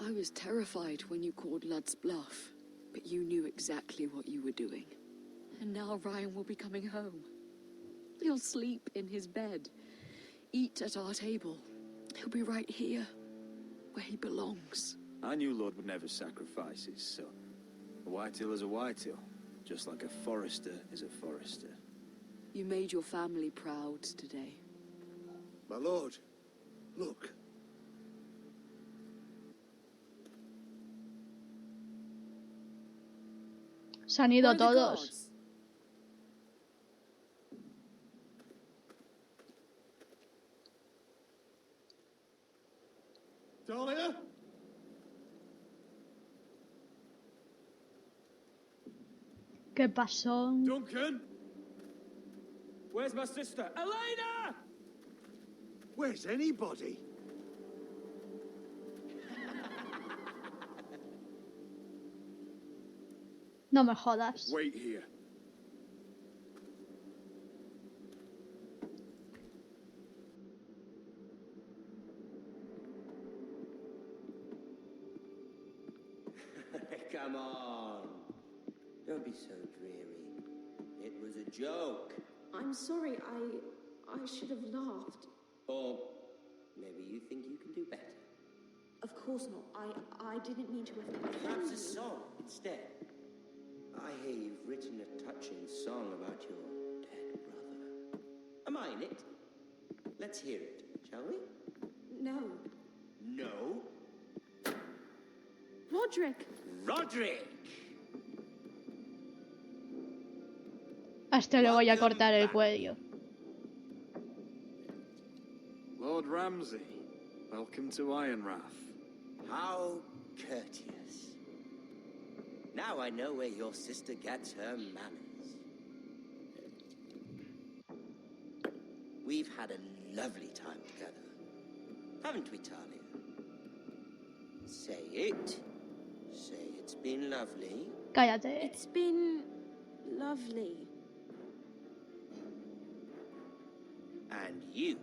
I was terrified when you called Lud's bluff, but you knew exactly what you were doing. And now Ryan will be coming home. He'll sleep in his bed, eat at our table. He'll be right here, where he belongs. I knew Lord would never sacrifice his son. A whitetail is a whitetail, just like a forester is a forester. You made your family proud today. My lord, look. Se han ido Where are the todos. guards? Dahlia? ¿Qué pasó? Duncan? Where's my sister? Elena! Where's anybody? No me jodas. Wait here. Come on. Don't be so dreary. It was a joke. I'm sorry, I should have laughed. Or maybe you think you can do better. Of course not. I didn't mean to offend. Perhaps a song instead. I hear you've written a touching song about your dead brother. Am I in it? Let's hear it, shall we? No. No? Roderick! Roderick! A este le voy a cortar el cuello. Lord Ramsay, welcome to Ironrath. How courteous. Now I know where your sister gets her manners. We've had a lovely time together, haven't we, Talia? Say it. Say it's been lovely. Cállate. It's been lovely. And you.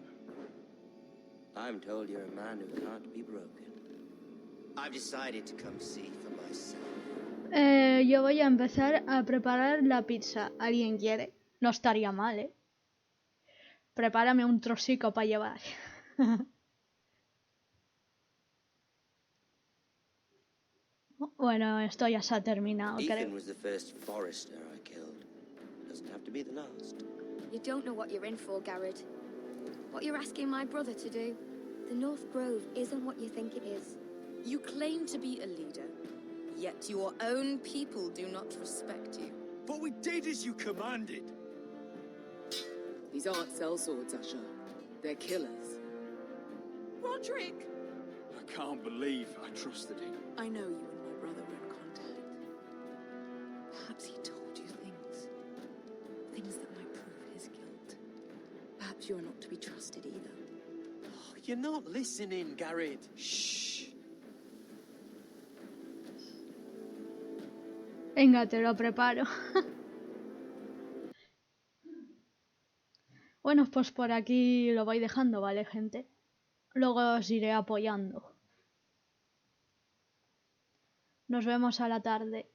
I'm told you're a man who can't be broken. I've decided to come see for myself. Yo voy a empezar a preparar la pizza. ¿Alguien quiere? No estaría mal, ¿eh? Prepárame un trocico para llevar. Bueno, esto ya se ha terminado, creo. Ethan was the first forester I killed. Doesn't have to be the last. You don't know what you're in for, Garrett. What you're asking my brother to do. The North Grove isn't what you think it is. You claim to be a leader, yet your own people do not respect you. But we did as you commanded. These aren't sellswords, Usher. They're killers. Roderick! I can't believe I trusted him. I know you and my brother were in contact. Perhaps he told you things. Things that might prove his guilt. Perhaps you're not to be trusted either. Oh, you're not listening, Garrett. Shh. Venga, te lo preparo. Bueno, pues por aquí lo voy dejando, ¿vale, gente? Luego os iré apoyando. Nos vemos a la tarde.